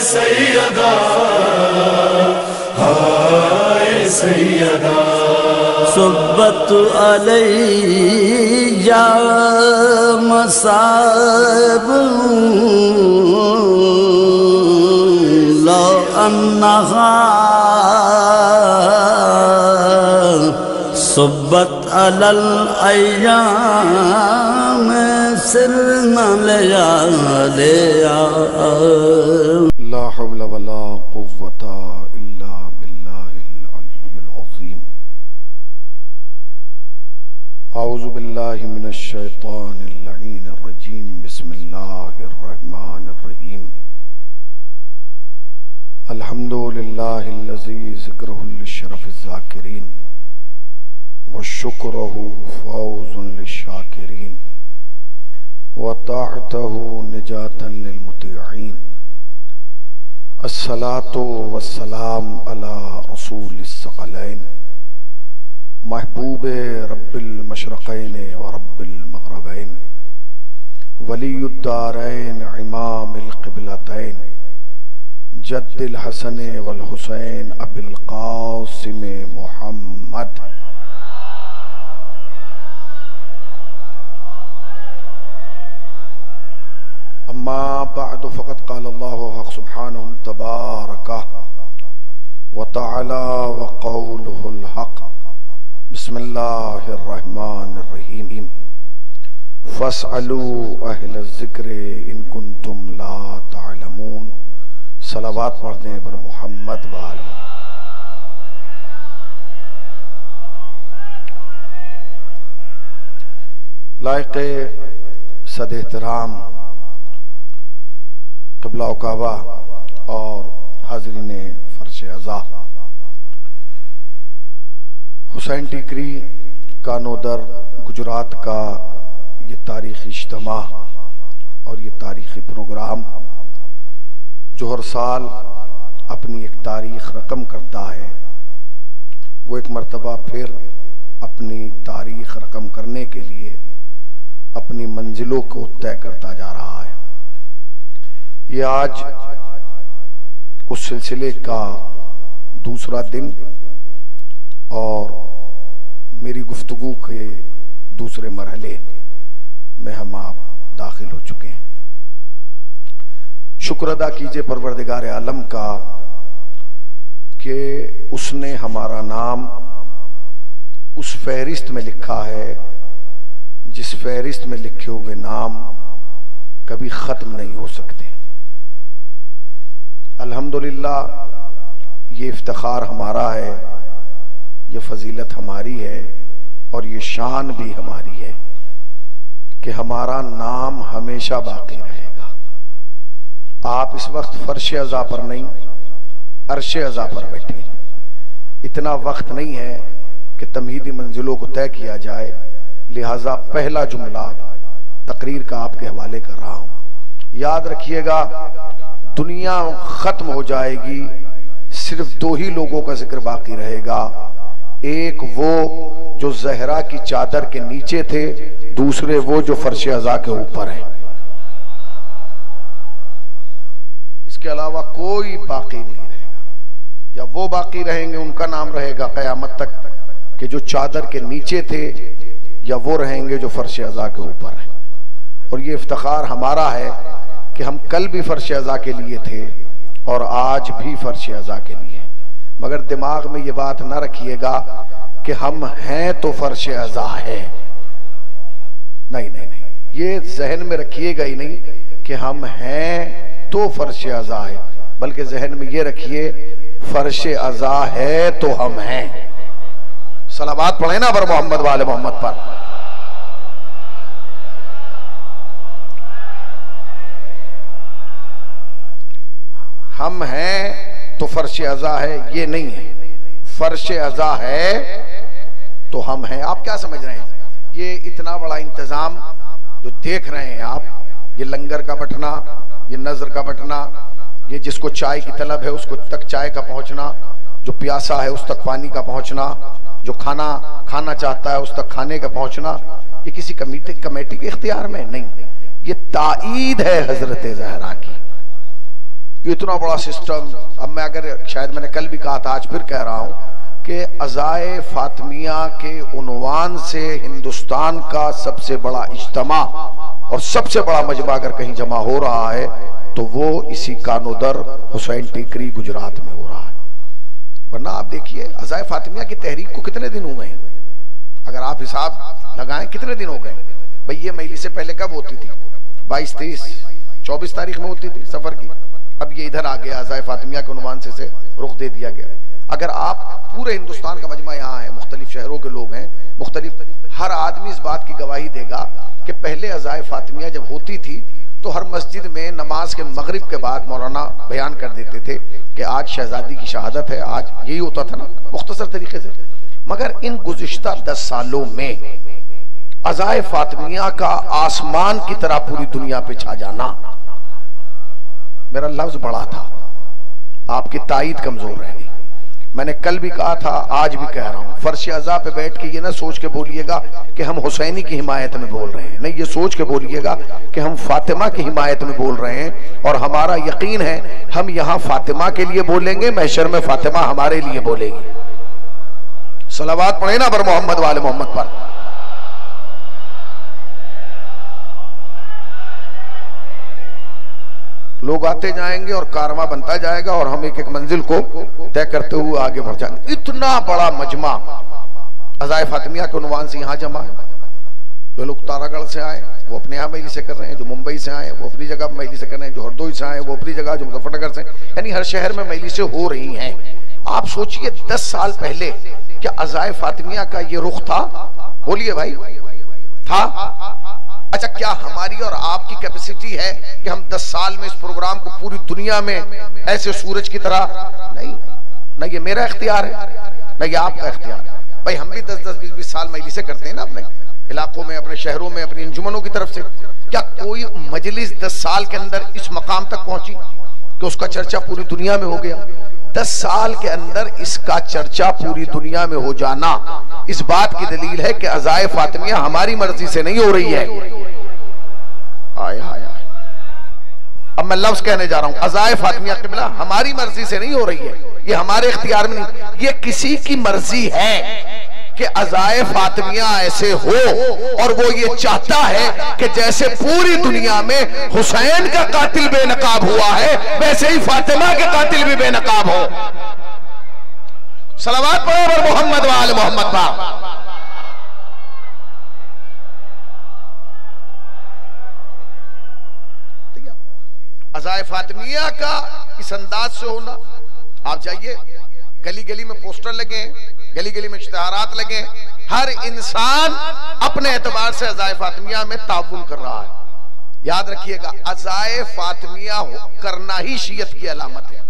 सैयदा, हाय सैयदा। सुब्बत अलैया मसाब लो अन्नहा सुब्बत अलल अय्याम सिरना लिया लिया। ला हौला वला कुव्वता इल्ला बिल्लाहिल अलिय्यिल अज़ीम। औज़ु बिल्लाहि मिनश शैतानिर लईनिर रजीम। बिस्मिल्लाहिर रहमानिर रहीम। अल्हम्दुलिल्लाहिल्लज़ी ज़िक्रुहु लिशरफ़िज़ ज़ाकिरीन व शुक्रुहु फ़ौज़ुन लिश्शाकिरीन व ताअतहु निजातन लिलमुतीईन। अस्सलातु वस्सलाम अला रसूलिस सकलैन महबूबे रब्बिल मशरक़ैन व रब्बिल मग़रिबैन वलियुद्दारैन इमामिल क़िबलतैन जद्दिल हसन वल हुसैन अबिल क़ासिम मुहम्मद। अम्मा बअद फ़क़द क़ाल अल्लाहु हक़ सुब्हानहु तबारक व तआला व क़ौलुहुल हक़। बिस्मिल्लाहिर रहमानिर रहीम। फ़स्अलू अहलज़ ज़िक्रि इन कुन्तुम ला तअलमून। सलावत पढ़ने पर मोहम्मद वाल। लायक़े सद एहतराम क़िबला व काबा और हाज़रीन फ़र्श अज़ा, हुसैन टीकरी कानोदर गुजरात का ये तारीख़ी इज्तिमा और ये तारीख़ी प्रोग्राम जो हर साल अपनी एक तारीख़ रकम करता है, वो एक मर्तबा फिर अपनी तारीख़ रकम करने के लिए अपनी मंजिलों को तय करता जा रहा है। ये आज उस सिलसिले का दूसरा दिन और मेरी गुफ्तगू के दूसरे मरहले में हम आप दाखिल हो चुके हैं। शुक्र अदा कीजिए परवरदिगार आलम का कि उसने हमारा नाम उस फहरिस्त में लिखा है जिस फहरिस्त में लिखे हुए नाम कभी खत्म नहीं हो सकते। अल्हम्दुलिल्लाह, ये इफ्तिखार हमारा है, ये फजीलत हमारी है और ये शान भी हमारी है कि हमारा नाम हमेशा बाकी रहेगा। आप इस वक्त फर्श अज़ा पर नहीं, अर्श अज़ा पर बैठे। इतना वक्त नहीं है कि तमहीदी मंजिलों को तय किया जाए, लिहाजा पहला जुमला तकरीर का आपके हवाले कर रहा हूं। याद रखिएगा, दुनिया खत्म हो जाएगी, सिर्फ दो ही लोगों का जिक्र बाकी रहेगा। एक वो जो ज़हरा की चादर के नीचे थे, दूसरे वो जो फर्श अज़ा के ऊपर है। इसके अलावा कोई बाकी नहीं रहेगा, या वो बाकी रहेंगे उनका नाम रहेगा क़यामत तक कि जो चादर के नीचे थे, या वो रहेंगे जो फर्श अज़ा के ऊपर है। और ये इफ्तिखार हमारा है कि हम कल भी फर्श अज़ा के लिए थे और आज भी फर्श अज़ा के लिए। मगर दिमाग में ये बात ना रखिएगा कि हम हैं तो फर्श अज़ा है। नहीं नहीं नहीं, ये जहन में रखिएगा ही नहीं कि हम हैं तो फर्श अज़ा है, बल्कि जहन में ये रखिए फर्श अज़ा है तो हम हैं। सलावत पढ़े ना पर मोहम्मद वाले मोहम्मद पर। हम हैं तो फर्श अज़ा है, ये नहीं है। फर्श अज़ा है तो हम हैं। आप क्या समझ रहे हैं? ये इतना बड़ा इंतजाम जो देख रहे हैं आप, ये लंगर का बंटना, ये नजर का बंटना, ये जिसको चाय की तलब है उसको तक चाय का पहुंचना, जो प्यासा है उस तक पानी का पहुंचना, जो खाना खाना चाहता है उस तक खाने का पहुंचना, ये किसी कमेटी के इख्तियार में नहीं। ये ताईद है हजरत ज़हरा की। इतना बड़ा सिस्टम। अब मैं अगर शायद मैंने कल भी कहा था, आज फिर कह रहा हूं कि अज़ाए फातिमिया के उन्वान से हिंदुस्तान का सबसे बड़ा इज्तिमा और सबसे बड़ा मजमा अगर कहीं जमा हो रहा है तो वो इसी कानोदर हुसैन टेकरी गुजरात में हो रहा है। वरना आप देखिए अज़ाए फातिमिया की तहरीक को कितने दिन हुए हैं, अगर आप हिसाब लगाएं कितने दिन हो गए भाई। ये मजलिस से पहले कब होती थी? 22, 23, 24 तारीख में होती थी सफर की। अब ये इधर आ गया, अज़ाए फातिमिया के उन्वान से रुख दे दिया गया। अगर आप पूरे हिंदुस्तान का मजमा यहाँ है, मुख्तलिफ शहरों के लोग हैं, मुख्तलिफ, हर आदमी इस बात की गवाही देगा कि पहले अज़ाए फातिमिया जब होती थी तो हर मस्जिद में नमाज के मगरिब के बाद मौलाना बयान कर देते थे कि आज शहजादी की शहादत है, आज यही होता था ना मुख्तसर तरीके से। मगर इन गुज़िश्ता 10 सालों में अज़ाए फातिमिया का आसमान की तरह पूरी दुनिया पे छा जाना, मेरा लफ्ज बड़ा था, आपकी ताईद कमजोर रह गई। मैंने कल भी कहा था, आज भी कह रहा हूं, फर्श अज़ा पे बैठ के ये ना सोच के बोलिएगा कि हम हुसैनी की हिमायत में बोल रहे हैं, नहीं, ये सोच के बोलिएगा कि हम फातिमा की हिमायत में बोल रहे हैं। और हमारा यकीन है हम यहां फातिमा के लिए बोलेंगे, महशर में फातिमा हमारे लिए बोलेगी। सलावत पढ़े ना बर मोहम्मद वाले मोहम्मद पर। लोग आते जाएंगे और कारवां बनता जाएगा और हम एक एक मंजिल को तय करते हुए आगे बढ़ जाएंगे। इतना बड़ा मजमा अज़ाए फातिमिया के उन्वान से यहाँ जमा है। जो लोग तारागढ़ से आए वो अपने यहाँ मजलिस से कर रहे हैं, जो मुंबई से आए वो अपनी जगह मजलिस से कर रहे हैं, जो हरदोई से आए वो अपनी जगह, जो मुजफ्फरनगर से, यानी हर शहर में मजलिसें हो रही हैं। आप सोचिए 10 साल पहले क्या अज़ाए फातिमिया का ये रुख था? बोलिए भाई, था? अच्छा, क्या हमारी और आपकी कैपेसिटी है कि हम 10 साल में इस प्रोग्राम को पूरी दुनिया में ऐसे सूरज की तरह? नहीं, ना ये मेरा इख्तियार है, ना ये आपका इख्तियार है। भाई हम भी 10-10, 20-20 साल मजलिसें करते हैं ना अपने इलाकों में, अपने शहरों में, अपनी अंजुमनों की तरफ से। क्या कोई मजलिस 10 साल के अंदर इस मकाम तक पहुंची कि उसका चर्चा पूरी दुनिया में हो गया? 10 साल के अंदर इसका चर्चा पूरी दुनिया में हो जाना इस बात की दलील है कि अज़ाए फातिमिया हमारी मर्जी से नहीं हो रही है। हाय हाय हाय, अब मैं लफ्ज कहने जा रहा हूं, अज़ाए फातिमिया क़िबला हमारी मर्जी से नहीं हो रही है, ये हमारे इख्तियार में नहीं, ये किसी की मर्जी है कि अज़ाए फातिमिया ऐसे हो। और वो ये चाहता है कि जैसे पूरी दुनिया में हुसैन का कातिल बेनकाब हुआ है, वैसे ही फातिमा के कातिल भी बेनकाब हो। सलावत पढ़ो मोहम्मद वाले मोहम्मद पर। अज़ाए फातिमिया का इस अंदाज से होना, आप जाइए गली गली में पोस्टर लगे हैं, गली गली में इश्तिहारात लगे हैं, हर इंसान अपने एतबार से अज़ाए फातिमिया में ताउन कर रहा है। याद रखिएगा, अज़ाए फातिमिया करना ही शियत की अलामत है।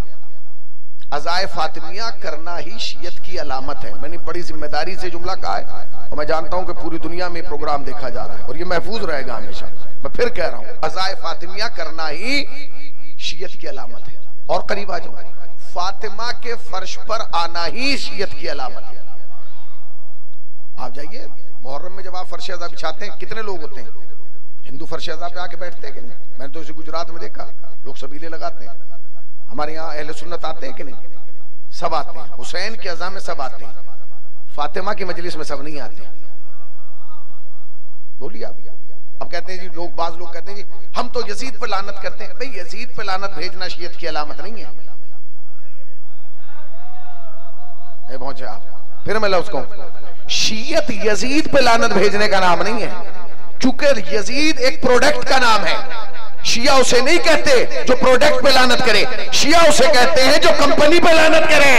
अज़ाए फातिमिया करना ही शियत की अलामत है। मैंने बड़ी जिम्मेदारी से जुमला कहा है और मैं जानता हूं कि पूरी दुनिया में प्रोग्राम देखा जा रहा है और ये महफूज रहेगा हमेशा। मैं फिर कह रहा हूं, अज़ाए फातिमिया करना ही शियत की अलामत है। और करीब आ जाओ, फातिमा के फर्श पर आना ही शियत की अलामत है। आप जाइए मुहर्रम में जब आप फर्श अज़ा बिछाते हैं, कितने लोग होते हैं? हिंदू फर्श अज़ा पे आके बैठते हैं कि नहीं? मैंने तो इसे गुजरात में देखा, लोग सबीले लगाते हैं। हमारे यहाँ अहले सुन्नत आते हैं कि नहीं? सब आते हैं। हुसैन की अज़ा में सब आते हैं, फातिमा की मजलिस में सब नहीं आते। बोलिए आप। अब कहते हैं जी लोग, बाज लोग कहते हैं जी हम तो यजीद पे लानत करते हैं। भाई यजीद पे लानत भेजना शियत की अलामत नहीं है। पहुंचे आप, फिर मैं लफ्ज कहूं, शियत यजीद पे लानत भेजने का नाम नहीं है, क्योंकि यजीद एक प्रोडक्ट का नाम है। शिया उसे नहीं कहते जो प्रोडक्ट पे लानत करे, शिया उसे कहते हैं जो कंपनी पे लानत करे।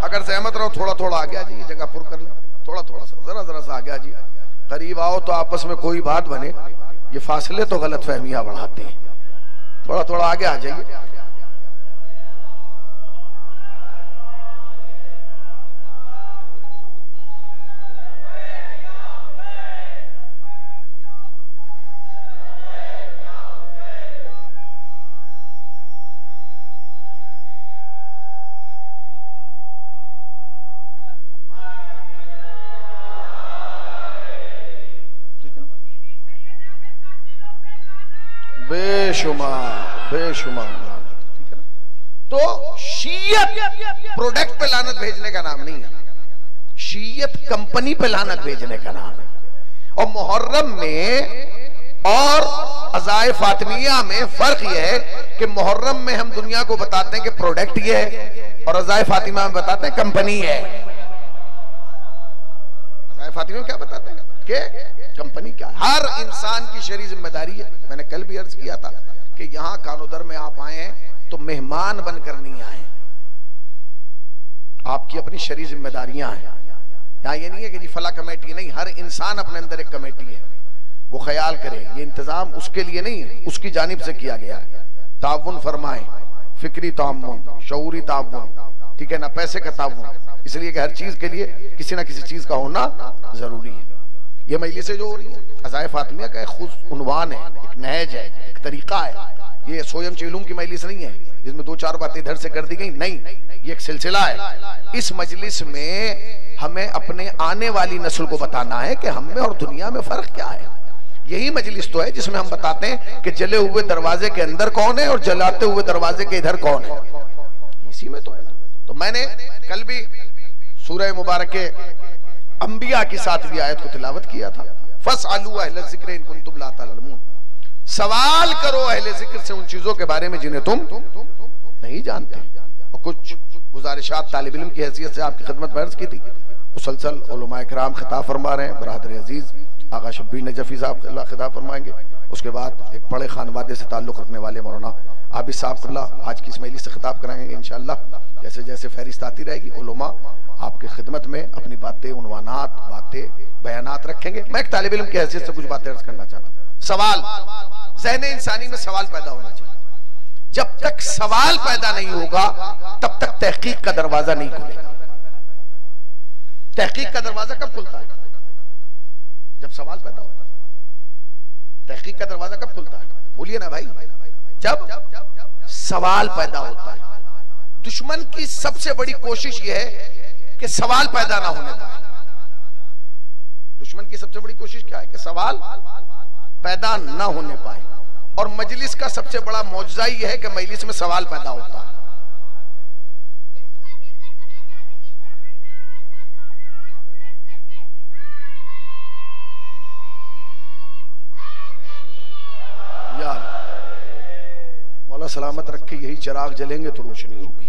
अगर सहमत रहो थोड़ा थोड़ा आ गया जी, ये जगह पुर कर ले, थोड़ा थोड़ा सा, जरा जरा सा आ गया जी, करीब आओ तो आपस में कोई बात बने। ये फासले तो गलत फहमियां बढ़ाते हैं, थोड़ा थोड़ा आगे आ जाइए। बेशुमार लानत, ठीक है ना। तो शीयत प्रोडक्ट पे लानत भेजने का नाम नहीं है, शीयत कंपनी पे लानत भेजने का नाम है। और मुहर्रम में और अज़ाए फातिमिया में फर्क यह है कि मुहर्रम में हम दुनिया को बताते हैं कि प्रोडक्ट ये है, और अज़ाए फातिमा में बताते हैं कंपनी है। अज़ाए फातिमा में क्या बताते हैं कि कंपनी क्या है। हर इंसान की शरई जिम्मेदारी है। मैंने कल भी अर्ज किया था कि यहां कानोदर में आप आए हैं तो मेहमान बनकर नहीं आए, आपकी अपनी शरई जिम्मेदारियां हैं। यहाँ ये नहीं है कि जी फला कमेटी, नहीं, हर इंसान अपने अंदर एक कमेटी है, वो ख्याल करे। ये इंतजाम उसके लिए नहीं, उसकी जानिब से किया गया है। ताउन फरमाए, फिक्री ताउन, शऊरी ताउन, ठीक है ना, पैसे का ताउन, इसलिए कि हर चीज के लिए किसी ना किसी चीज का होना जरूरी है। ये मजलिसें जो हो रही है अज़ाए फातिमिया का एक खुद उन्वान है, एक नहज है, एक तरीका है। ये सोयम चेलूम की मजलिस नहीं है जिसमें दो चार बातें इधर से कर दी गई, नहीं, ये एक सिलसिला है। इस मजलिस में हमें अपने आने वाली नस्ल को बताना है कि हम में और दुनिया में फर्क क्या है। यही मजलिस तो है जिसमें हम बताते हैं कि जले हुए दरवाजे के अंदर कौन है और जलाते हुए दरवाजे के इधर कौन है, इसी में तो है ना। तो मैंने कल भी सूरह मुबारक के अंबिया की 7वीं आयत को तिलावत किया था। फस्अलू अहले ज़िक्र इन कुंतुम ला तालमून, सवाल करो अहले जिक्र से उन चीजों के बारे में जिन्हें तुम नहीं जानते। और कुछ गुजारिशात तालिब इल्म की हैसियत से आपकी खिदमत में अर्ज की थी। मुसलसल उलमा इकराम खिताब फरमा रहे हैं। बरदर अजीज आगा शब्बीर नजफी साहब अल्लाह खिताब फरमाएंगे। उसके बाद एक बड़े खानवादे से ताल्लुक़ रखने वाले मौलाना आबिद साहब आज की इस मजलिस से खिताब कराएंगे इंशाअल्लाह। जैसे जैसे फहरिस्त आती रहेगी उलमा आपकी खिदमत में अपनी बातें, उन्वानात, बातें, बयानात रखेंगे। मैं एक तालिब इल्म की हैसियत से कुछ बातें अर्ज करना चाहता हूँ। सवाल, ज़हन इंसानी में सवाल पैदा होना चाहिए। जब तक सवाल पैदा नहीं होगा तब तक तहकीक का दरवाजा नहीं खुलेगा। तहकीक का दरवाजा कब खुलता है? जब सवाल पैदा होता है। तहकीक का दरवाजा कब खुलता है? बोलिए ना भाई, जब सवाल पैदा होता है। दुश्मन की सबसे बड़ी कोशिश यह है कि सवाल पैदा ना होने पाए। दुश्मन की सबसे बड़ी कोशिश क्या है? कि सवाल पैदा ना होने पाए। और मजलिस का सबसे बड़ा मौजज़ा यह है कि मजलिस में सवाल पैदा होता है। यार मौला सलामत रखे, यही चिराग जलेंगे तो रोशनी होगी।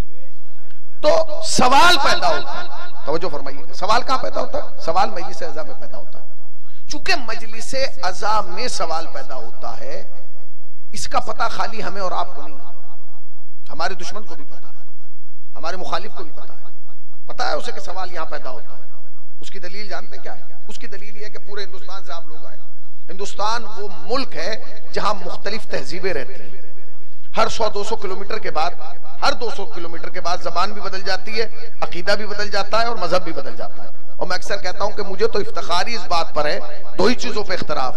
तो सवाल पैदा होता है। तवज्जो फरमाइए, सवाल कहां पैदा होता है? सवाल मजलिस अज़ा में पैदा होता है। चूंकि मजलिस अज़ा में सवाल पैदा होता है, इसका पता खाली हमें और आपको नहीं, हमारे दुश्मन को भी पता है, हमारे मुखालिफ को भी पता है उसे कि सवाल यहां पैदा होता है। उसकी दलील जानते क्या है? उसकी दलील यह है कि पूरे हिंदुस्तान से आप लोग आए। हिंदुस्तान वो मुल्क है जहां मुख्तलिफ तहजीबें रहती हैं। हर 100-200 किलोमीटर के बाद, हर 200 किलोमीटर के बाद जबान भी बदल जाती है, अकीदा भी बदल जाता है और मजहब भी बदल जाता है। और मैं अक्सर कहता हूं कि मुझे तो इफ्तिखारी इस बात पर है, दो ही चीजों पे इख्तराफ,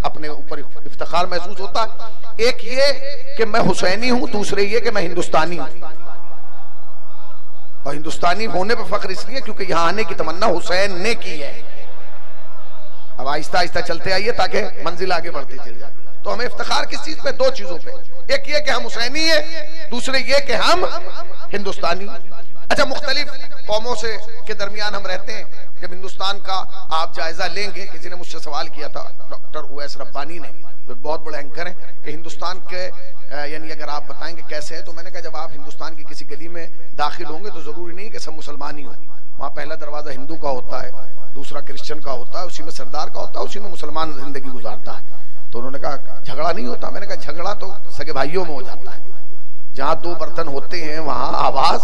अपने ऊपर इफ्तिखार महसूस होता है। एक ये कि मैं हुसैनी हूं, दूसरे ये कि मैं हिंदुस्तानी हूं। और हिंदुस्तानी होने पर फख्र इसलिए क्योंकि यहां आने की तमन्ना हुसैन ने की है। अब आहिस्ता आहिस्ता चलते आइए ताकि मंजिल आगे बढ़ती चल जाए। तो हमें इफ्तिखार किस चीज पे? दो चीजों पे। एक ये कि हम हुसैनी है, दूसरे ये कि हम हिंदुस्तानी। अच्छा, मुख्तलिफ कौमों से के दरमियान हम रहते हैं। जब हिंदुस्तान का आप जायजा लेंगे, किसी ने मुझसे सवाल किया था, डॉक्टर उवैस रब्बानी ने, जो बहुत बड़े एंकर हैं, कि हिंदुस्तान के यानी अगर आप बताएंगे कैसे है, तो मैंने कहा जब आप हिंदुस्तान की किसी गली में दाखिल होंगे तो जरूरी नहीं कि सब मुसलमान ही हो। वहाँ पहला दरवाजा हिंदू का होता है, दूसरा क्रिश्चियन का होता है, उसी में सरदार का होता है, उसी में मुसलमान जिंदगी गुजारता है। तो उन्होंने कहा झगड़ा नहीं होता। मैंने कहा झगड़ा तो सगे भाइयों में हो जाता है। जहां दो बर्तन होते हैं वहां आवाज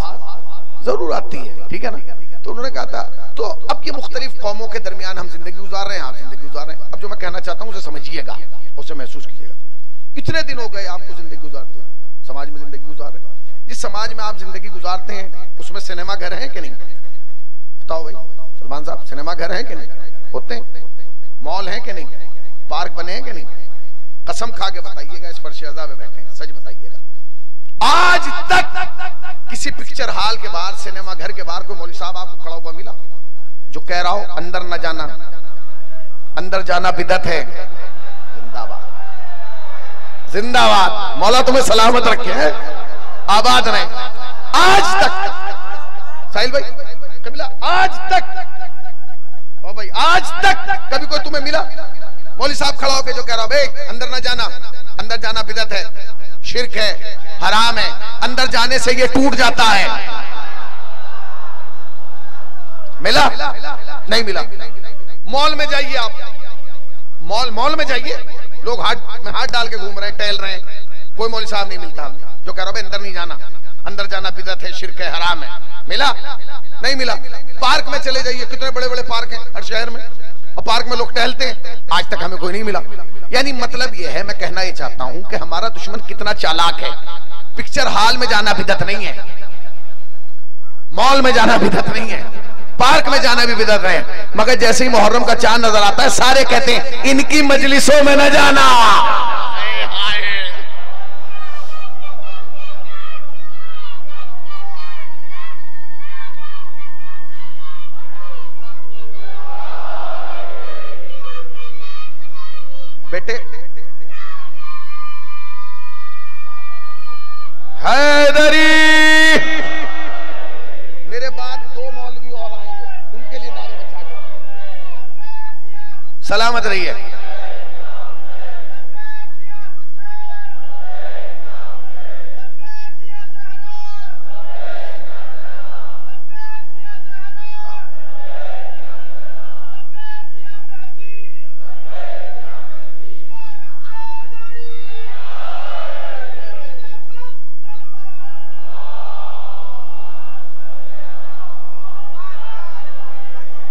जरूर आती है, ठीक है ना। तो उन्होंने कहा था तो अब ये मुख्तलिफ कौमों के दरमियान हम जिंदगी गुजार रहे हैं, आप जिंदगी गुजार रहे हैं। अब जो मैं कहना चाहता हूं उसे समझिएगा, उसे महसूस कीजिएगा। इतने दिन हो गए आपको जिंदगी गुजारते हो, समाज में जिंदगी गुजार रहे हैं। जिस समाज में आप जिंदगी गुजारते हैं उसमें सिनेमा घर है कि नहीं? बताओ भाई सलमान साहब, सिनेमा घर है कि नहीं? होते हैं। मॉल है कि नहीं? पार्क बने हैं कि नहीं? कसम खा के बताइएगा, इस फर्श अज़ा में बैठे हैं, सच बताइएगा। आज तक किसी पिक्चर हॉल के बाहर, सिनेमा घर के बाहर कोई मौलवी साहब आपको खड़ा हुआ मिला जो कह रहा हो अंदर न जाना, अंदर जाना बिदअत है? जिंदाबाद, जिंदाबाद। मौला तुम्हें सलामत रखे हैं, आबाद रहे। आज तक साहिल भाई कबीला, आज तक ओ भाई, आज तक कभी कोई तुम्हें मिला मौलवी साहब खड़ा होकर जो कह रहा भाई अंदर ना जाना, अंदर जाना बिदअत है, शिर्क है, हराम है, अंदर जाने से ये टूट जाता है? मिला? नहीं मिला। मॉल में जाइए आप, मॉल में जाइए, लोग हाथ में हाथ डाल के घूम रहे हैं, टहल रहे हैं, कोई मौलवी साहब नहीं मिलता जो कह रहा भाई अंदर नहीं जाना, अंदर जाना बिदअत है, शिर्क है, हराम है। मिला? नहीं मिला। पार्क में चले जाइए, कितने बड़े बड़े पार्क हैं हर शहर में, और पार्क में लोग टहलते हैं, आज तक हमें कोई नहीं मिला। यानी मतलब यह है, मैं कहना यह चाहता हूं कि हमारा दुश्मन कितना चालाक है। पिक्चर हॉल में जाना बिदअत नहीं है, मॉल में जाना बिदअत नहीं है, पार्क में जाना भी बिदअत है, मगर जैसे ही मुहर्रम का चांद नजर आता है सारे कहते हैं इनकी मजलिसों में न जाना। बेटे हैदरी, मेरे बाद 2 मौलवी और आएंगे, उनके लिए नारे बचा कर सलामत रहिए।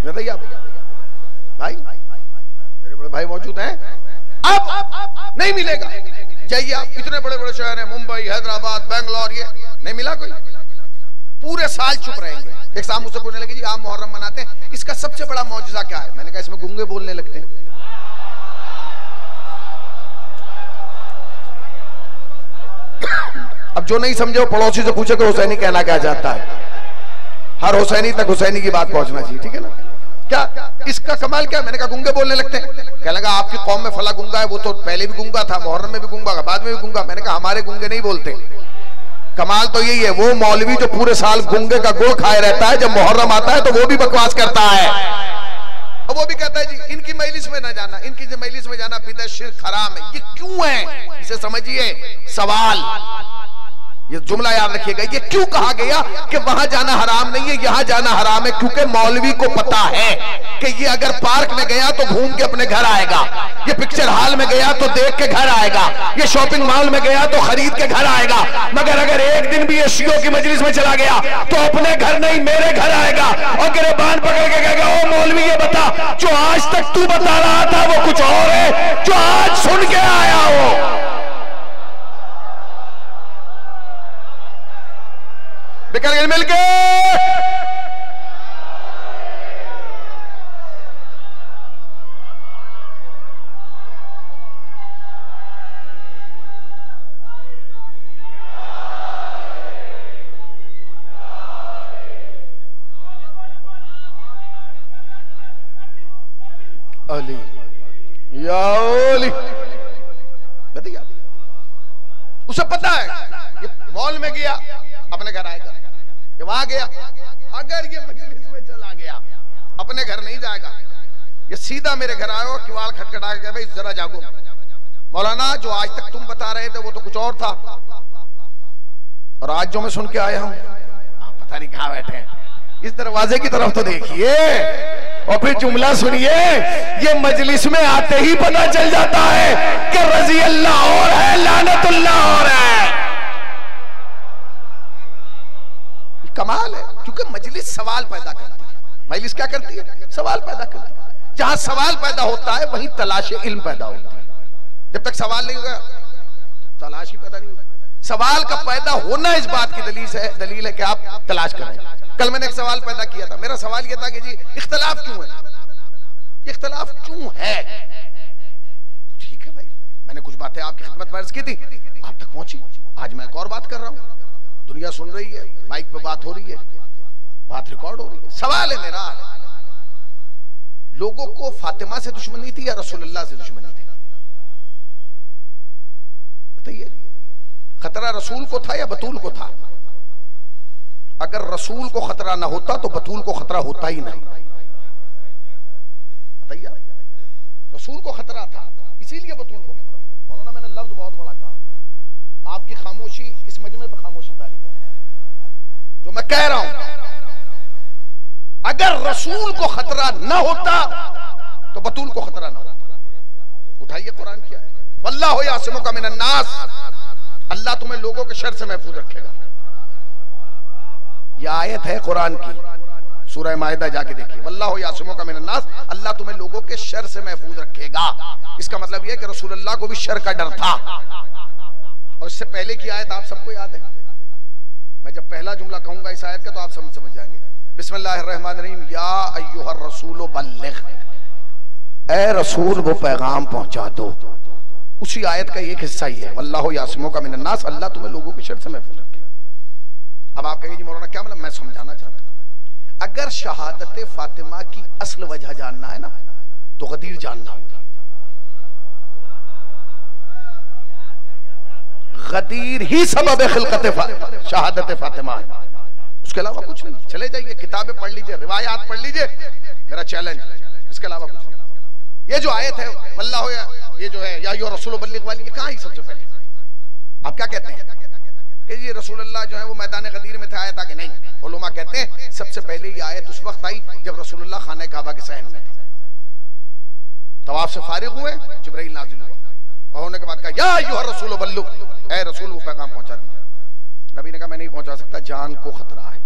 बताइए आप भाई, मेरे बड़े भाई मौजूद हैं, अब नहीं मिलेगा। जाइए आप, इतने बड़े बड़े शहर हैं, मुंबई, हैदराबाद, बेंगलोर, ये नहीं मिला कोई, पूरे साल चुप रहेंगे। एक साहब मुझसे पूछने लगे जी आप मुहर्रम मनाते हैं, इसका सबसे बड़ा मौजूदा क्या है? मैंने कहा इसमें गूंगे बोलने लगते हैं। अब जो नहीं समझे वो पड़ोसी से पूछे कि हुसैनी कहना क्या चाहता है। हर हुसैनी तक हुसैनी की बात पहुंचना चाहिए, ठीक है ना? क्या इसका कमाल क्या? मैंने कहा गूंगे बोलने लगते हैं। कहने लगा आपकी कौम में फला गूंगा है, वो तो पहले भी गूंगा था, मुहर्रम में भी गूंगा, बाद में भी गूंगा। मैंने कहा हमारे गूंगे नहीं बोलते। कमाल तो यही है, वो मौलवी जो पूरे साल गूंगे का गुड़ खाए रहता है, जब मुहर्रम आता है तो वो भी बकवास करता है, और वो भी कहता है जी इनकी मजलिस में ना जाना, इनकी मजलिस में जाना बिदअत, शिर्क, हराम है। ये क्यों है? इसे समझिए। सवाल, ये जुमला याद रखिएगा, ये क्यों कहा गया कि वहां जाना हराम नहीं है, यहां जाना हराम है? क्योंकि मौलवी को पता है कि ये अगर पार्क में गया तो घूम के अपने घर आएगा, ये पिक्चर हॉल में गया तो देख के घर आएगा, ये शॉपिंग मॉल में गया तो खरीद के घर आएगा, मगर अगर एक दिन भी ये शियों की मजलिस में चला गया तो अपने घर नहीं मेरे घर आएगा और गिरबान पकड़ के कहेगा ओ मौलवी ये बता, जो आज तक तू बता रहा था वो कुछ और है, जो आज सुन के आया हो। बिकर मिल के अली या ओली, बताइए। उसे पता है ये मॉल में गया अपने घर आएगा, ये वहां गया, अगर ये मजलिस में चला गया अपने घर नहीं जाएगा, ये सीधा मेरे घर आएगा, किवाड़ खटखटा के भाई जरा जागो मौलाना, जो आज तक तुम बता रहे थे वो तो कुछ और था, और आज जो मैं सुन के आया हूं आप पता नहीं कहां बैठे हैं, इस दरवाजे की तरफ तो देखिए और फिर जुमला सुनिए। ये मजलिस में आते ही पता चल जाता है कि रजी अल्लाह और है, लानतुल्लाह और है। कमाल है, क्योंकि मजलिस सवाल पैदा करती है। मजलिस क्या करती है? सवाल पैदा करती है। जहां सवाल पैदा होता है वहीं तलाश इल्म पैदा होती है। जब तक सवाल नहीं होगा तो तलाश ही पैदा नहीं होगी। सवाल का पैदा होना इस बात की दलील है कि आप तलाश करें। कल मैंने एक सवाल पैदा किया था, मेरा सवाल यह था कि जी इख्तलाफ क्यों है, इख्तलाफ क्यों है? ठीक है भाई, मैंने कुछ बातें आपकी खिदमत में अर्ज की थी, आप तक पहुंची, आज मैं एक और बात कर रहा हूं, दुनिया सुन रही है, माइक पे बात हो रही है, बात रिकॉर्ड हो रही है। सवाल है मेरा, लोगों को फातिमा से दुश्मनी थी या रसूलुल्लाह से दुश्मनी थी? बताइए, खतरा रसूल को था या बतूल को था? अगर रसूल को खतरा ना होता तो बतूल को खतरा होता ही नहीं। बताइए, रसूल को खतरा था इसीलिए बतूल को खतरा हुआ। मौलाना मैंने लफ्ज बहुत बड़ा कहा, आपकी खामोशी इस मजमे पर खामोशी तारी कर, जो मैं कह रहा हूं, अगर रसूल को खतरा ना होता तो बतूल को खतरा ना होता। उठाइए कुरान क्या है, वल्लाहु यासिमुका मिनन नास, अल्लाह तुम्हें लोगों के शर से महफूज रखेगा। यह आयत है कुरान की, सूरह माइदा जाके देखिए, वल्लाहु यासिमुका मिनन नास, अल्लाह तुम्हें लोगों के शर से महफूज रखेगा। इसका मतलब यह है कि रसूलुल्लाह को भी शर का डर था। और इससे पहले की आयत आप सबको याद है, मैं जब पहला जुमला कहूंगा इस आयत का तो आप समझ जाएंगे। बिस्मिल्लाहिर्रहमानिर्रहीम, या अय्युहर रसूल बल्लिग, ए रसूल वो पैगाम पहुंचा दो। उसी आयत का एक हिस्सा ही है, वल्लाहु यासिमुका मिनन नास, अल्लाह तुम्हें लोगों के शर से महफूज रखेगा। अब आप कहेंगे जी मौलाना क्या मतलब, मैं समझाना चाहता हूं। अगर शहादत फातिमा की असल वजह जानना है ना तो गदीर जानना होगा। गदीर ही सबब खिलकत शहादत फातिमा है, उसके अलावा कुछ नहीं। चले जाइए किताबें पढ़ लीजिए, रिवायात पढ़ लीजिए, मेरा चैलेंज, इसके अलावा कुछ नहीं। ये जो आयत है वल्लाहु, ये जो है या अय्युहर रसूल बल्लिग वाली, ये कहां ही सबसे पहले? आप क्या कहते हैं कि ये रसूलुल्लाह जो है वो मैदान गदीर में थे, आयत आगे नहीं। उलमा कहते हैं सबसे पहले ये आयत उस वक्त आई जब रसूलुल्लाह खाने काबा के सहन में थे, तवाफ से फारिग हुए, जिब्राइल नाजिल हुआ और होने के बाद कहा या अय्युहर रसूल बल्लिग, ए रसूल वो पैगाम पहुंचा दीजिए। नबी ने कहा मैं नहीं पहुंचा सकता, जान को खतरा है।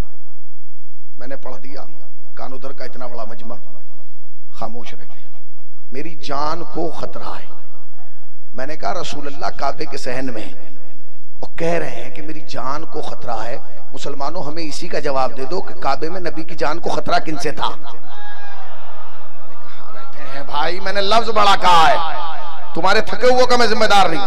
मैंने पढ़ दिया, कान उधर का इतना बड़ा मजमा खामोश रह गया, मेरी जान को खतरा है। मैंने कहा रसूलुल्लाह काबे के सहन में और कह रहे हैं कि मेरी जान को खतरा है। मुसलमानों हमें इसी का जवाब दे दो कि काबे में नबी की जान को खतरा किनसे था? बैठे हैं भाई, मैंने लफ्ज बड़ा कहा है, तुम्हारे थके हुए का मैं जिम्मेदार नहीं।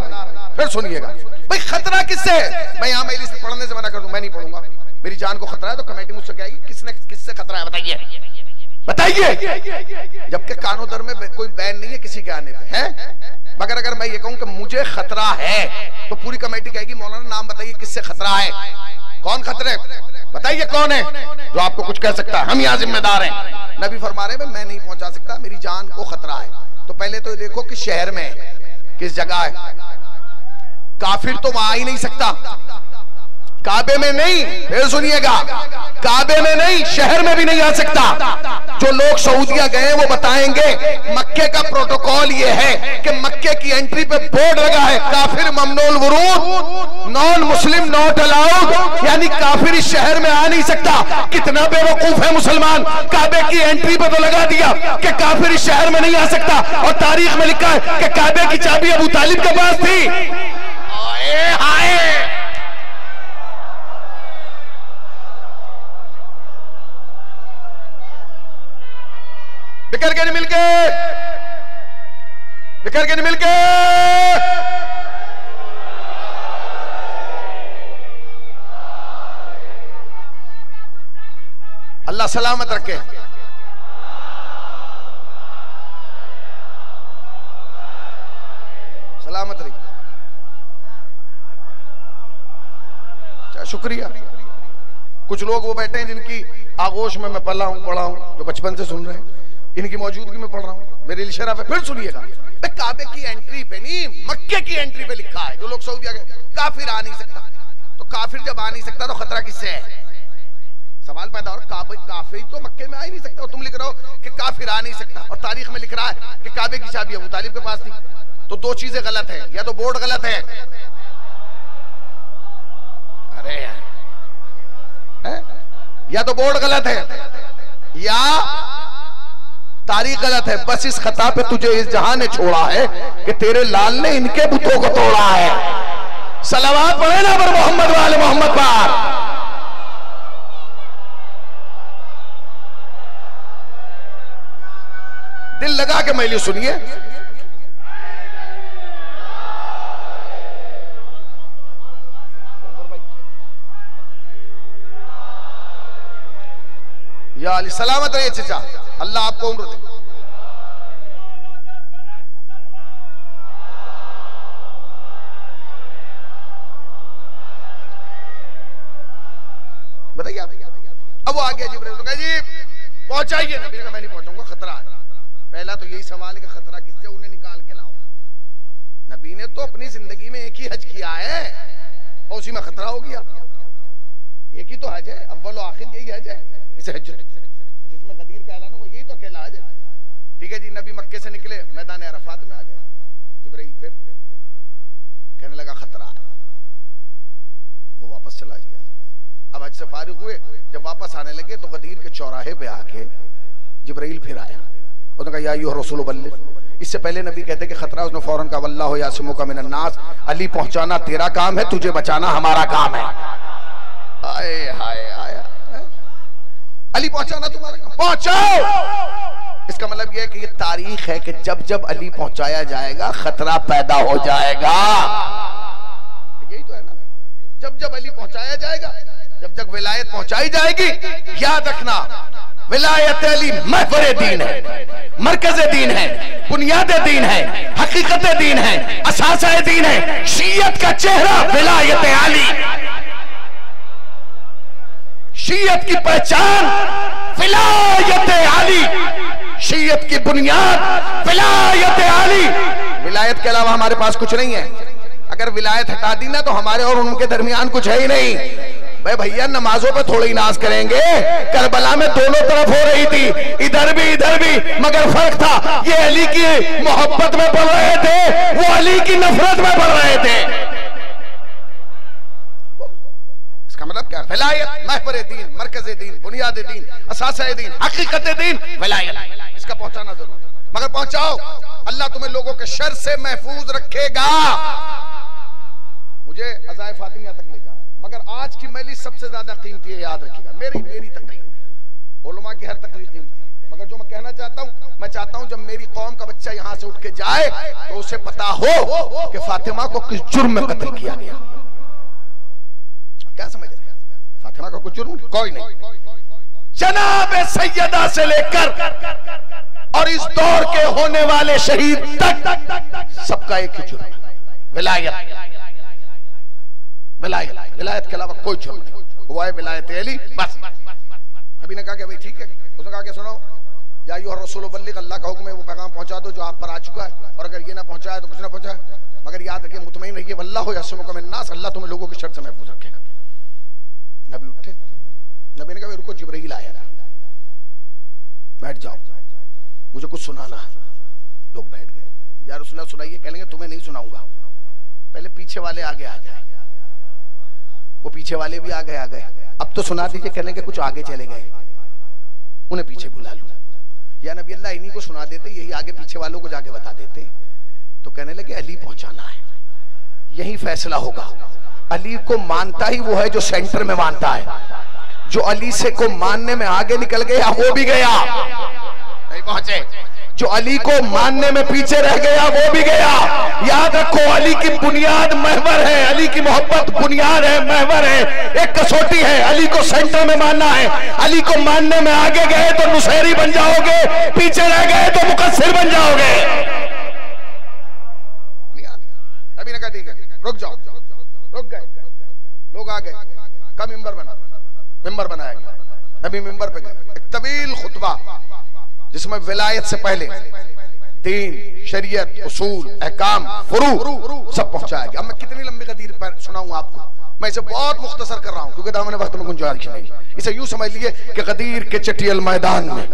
फिर सुनिएगा भाई, खतरा किससे? मैं यहाँ मजलिस में पढ़ने से मना कर दूं, मैं नहीं पढ़ूंगा। मेरी जान को खतरा है तो कमेटी मुझसे कहेगी किसने किससे खतरा है, बताइए बताइए। जबकि कानून दर में कोई बैन नहीं है किसी के आने पे, है। मगर अगर मैं ये कहूं कि मुझे खतरा है तो पूरी कमेटी कहेगी मौलाना नाम बताइए किससे खतरा है, कौन खतरे, बताइए कौन है जो आपको कुछ कह सकता है, हम यहाँ जिम्मेदार हैं। नबी फरमा रहे हैं मैं नहीं पहुंचा सकता, मेरी जान को खतरा है। तो पहले तो देखो कि शहर में किस जगह है, काफिर तो वहां आ ही नहीं सकता, काबे में नहीं। फिर सुनिएगा, काबे में नहीं, शहर में भी नहीं आ सकता। जो लोग सऊदिया गए वो बताएंगे मक्के का प्रोटोकॉल ये है कि मक्के की एंट्री पे बोर्ड लगा है काफिर ममनूल वुरूद, नॉन मुस्लिम नॉट अलाउड, यानी काफिर इस शहर में आ नहीं सकता। कितना बेवकूफ है मुसलमान, काबे की एंट्री पे तो लगा दिया कि काफिर इस शहर में नहीं आ सकता, और तारीख में लिखा है कि काबे की चाबी अबू तालिब के पास थी। आए हाय, बिखर के नहीं मिलके, बिखर के नहीं मिलके। अल्लाह सलामत रखे। सलामत रही, शुक्रिया। कुछ लोग वो बैठे हैं जिनकी आगोश में मैं पढ़ा हूं, जो बचपन से सुन रहे हैं, इनकी मौजूदगी में पढ़ रहा हूं, मेरे इशारा पे। फिर सुनिएगा, काबे की एंट्री पे नहीं, मक्के की एंट्री पे लिखा है जो लोग सऊदी गए काफिर आ नहीं सकता। तो काफिर जब आ नहीं सकता तो खतरा किससे है? सवाल पैदा हो रहा, काफिर तो मक्के में आ ही नहीं सकता, और तुम लिख रहे हो कि काफिर आ नहीं सकता, और तारीख में लिख रहा है कि काबे की चाबी अबू तालिब के पास थी। तो दो चीजें गलत है, या तो बोर्ड गलत है, अरे है? या तो बोर्ड गलत है या तारीख गलत है। बस इस खता पे तुझे इस जहां ने छोड़ा है कि तेरे लाल ने इनके बुतों को तोड़ा है। सलावत पढ़े ना पर मोहम्मद वाले मोहम्मद पर। दिल लगा के मैली सुनिए, या अली सलामत रहिए चचा, अल्लाह आपको उम्र दे। बताइए आप। अब वो आ गया जिब्राइल, कहा जी पहुंचाइए। नबी ने कहा मैं नहीं पहुंचाऊंगा, खतरा है। पहला तो यही सवाल है कि खतरा किससे, उन्हें निकाल के लाओ। नबी ने तो अपनी जिंदगी में एक ही हज किया है और उसी में खतरा हो गया। एक ही तो हज है, अव्वल आखिर यही हज है, इसे हज जिसमें गदीर का ऐलान हुआ, यही तो अकेला हज है। ठीक है जी, नबी मक्के से निकले, मैदान अरफात में आ गए। जिब्राइल फिर कहने लगा खतरा है, वो वापस चला गया। अब हज से फारिग हुए, जब वापस आने लगे तो गदीर के चौराहे पे आके जिब्राइल फिर आया। उसने कहा या अय्युहर रसूल बल्लिग। इससे पहले नबी कहते कि खतरा, उसने फौरन कहा वल्लाहु यासिमुका मिनन नास, अली पहुंचाना तेरा काम है, तुझे बचाना हमारा काम है। आए हाय आया, अली पहुंचाना तुम्हारा काम, पहुंचाओ। इसका मतलब यह है कि ये तारीख है कि जब जब अली पहुंचाया जाएगा खतरा पैदा हो जाएगा। यही तो है ना, जब जब अली पहुंचाया जाएगा, जब जब विलायत पहुंचाई जाएगी, याद रखना विलायत अली महवर दीन है, मरकज दीन है, बुनियाद दीन है, हकीकत दीन है, असासा दीन है। शीयत का चेहरा विलायत अली, शीयत की पहचान विलायत अली, शीयत की बुनियाद विलायत अली। विलायत के अलावा हमारे पास कुछ नहीं है। अगर विलायत हटा दी ना तो हमारे और उनके दरमियान कुछ है ही नहीं। भाई भैया नमाजों पे थोड़ी नाज करेंगे, करबला में दोनों तरफ हो रही थी, इधर भी, मगर फर्क था, ये अली की मोहब्बत में पढ़ रहे थे, वो अली की नफरत में पढ़ रहे थे। इसका मतलब क्या? विलायत महवर दीन, मरकज दीन, बुनियाद दीन, असासा दीन, हकीकत दीन, विलायत। इसका पहुंचाना जरूर, मगर पहुंचाओ, अल्लाह तुम्हें लोगों के शर से महफूज रखेगा। मुझे अज़ाए फातिमिया तक ले जाना है, मगर आज की मजलिस सबसे ज्यादा कीमती है, याद रखिएगा। मेरी तकरीर, उलमा की हर तकरीर कीमती है, मगर जो मैं कहना चाहता हूं, मैं चाहता हूं जब मेरी कौम का बच्चा यहां से उठ के जाए तो उसे पता हो कि फातिमा को किस जुर्म में कत्ल किया गया। क्या समझ रहे हैं? फातिमा का कुछ जुर्म कोई नहीं। जनाब सैयदा से लेकर और इस दौर के होने वाले शहीद तक सबका एक ही जुर्म है, विलायत। विलायत के अलावा कोई जुर्म नहीं, हुआ है विलायत अली बस। अभी ने कहा कि भाई ठीक है, उसने कहा कि सुनो या अय्युहर रसूल बल्लिग, अल्लाह का हुक्म है, वो पैगाम पहुंचा दो जो आप पर आ चुका है, और अगर ये ना पहुंचाया तो कुछ ना पहुंचाया, मगर याद रखिए मुतमईन रहिए, वल्लाहु यासिमुका मिनन नास, अल्लाह तुम्हें लोगों के शर से महफूज रखेगा। नबी उठे, नबी ने कहा रुको, जिब्राइल आया, बैठ जाओ, मुझे कुछ सुनाना। लोग बैठ गए। या रसूलल्लाह सुनाइए, कह लेंगे तुम्हें नहीं सुनाऊंगा, पहले पीछे वाले आगे आ जाए। वो पीछे वाले भी आ गए, अब तो सुना दीजिए, कहने के कुछ आगे चले गए, उन्हें पीछे बुला लूं। या नबी अल्लाह इन्हीं को सुना देते, यही आगे पीछे वालों को जाके बता देते। तो कहने लगे अली पहुंचाना है, यही फैसला होगा। अली को मानता ही वो है जो सेंटर में मानता है। जो अली से को मानने में आगे निकल गया वो भी गया, नहीं पहुंचे। जो अली को मानने में पीछे रह गया वो भी गया। याद रखो, अली की बुनियाद महवर है, अली की मोहब्बत बुनियाद है, महवर है, एक कसौटी है। अली को सेंटर में मानना है। अली को मानने में आगे गए तो नुसैरी बन जाओगे, पीछे रह गए तो मुकस्सिर बन जाओगे। अभी ने कहा ठीक है, रुक जाओ, रुक गए, लोग आ गए, का मिंबर बनाया गया। नबी मिंबर पे गए, एक तवील खुतबा जिसमें विलायत से पहले दीन, शरीयत, उसूल, अहकाम, फुरू सब पहुंचाया गया। अब मैं कितनी लंबी गदीर पर सुनाऊंगा आपको, मैं इसे बहुत मुख्तसर कर रहा हूं क्योंकि दामन वक्त में गुंजाइश नहीं। इसे यूं समझ लीजिए कि गदीर के चटियल मैदान में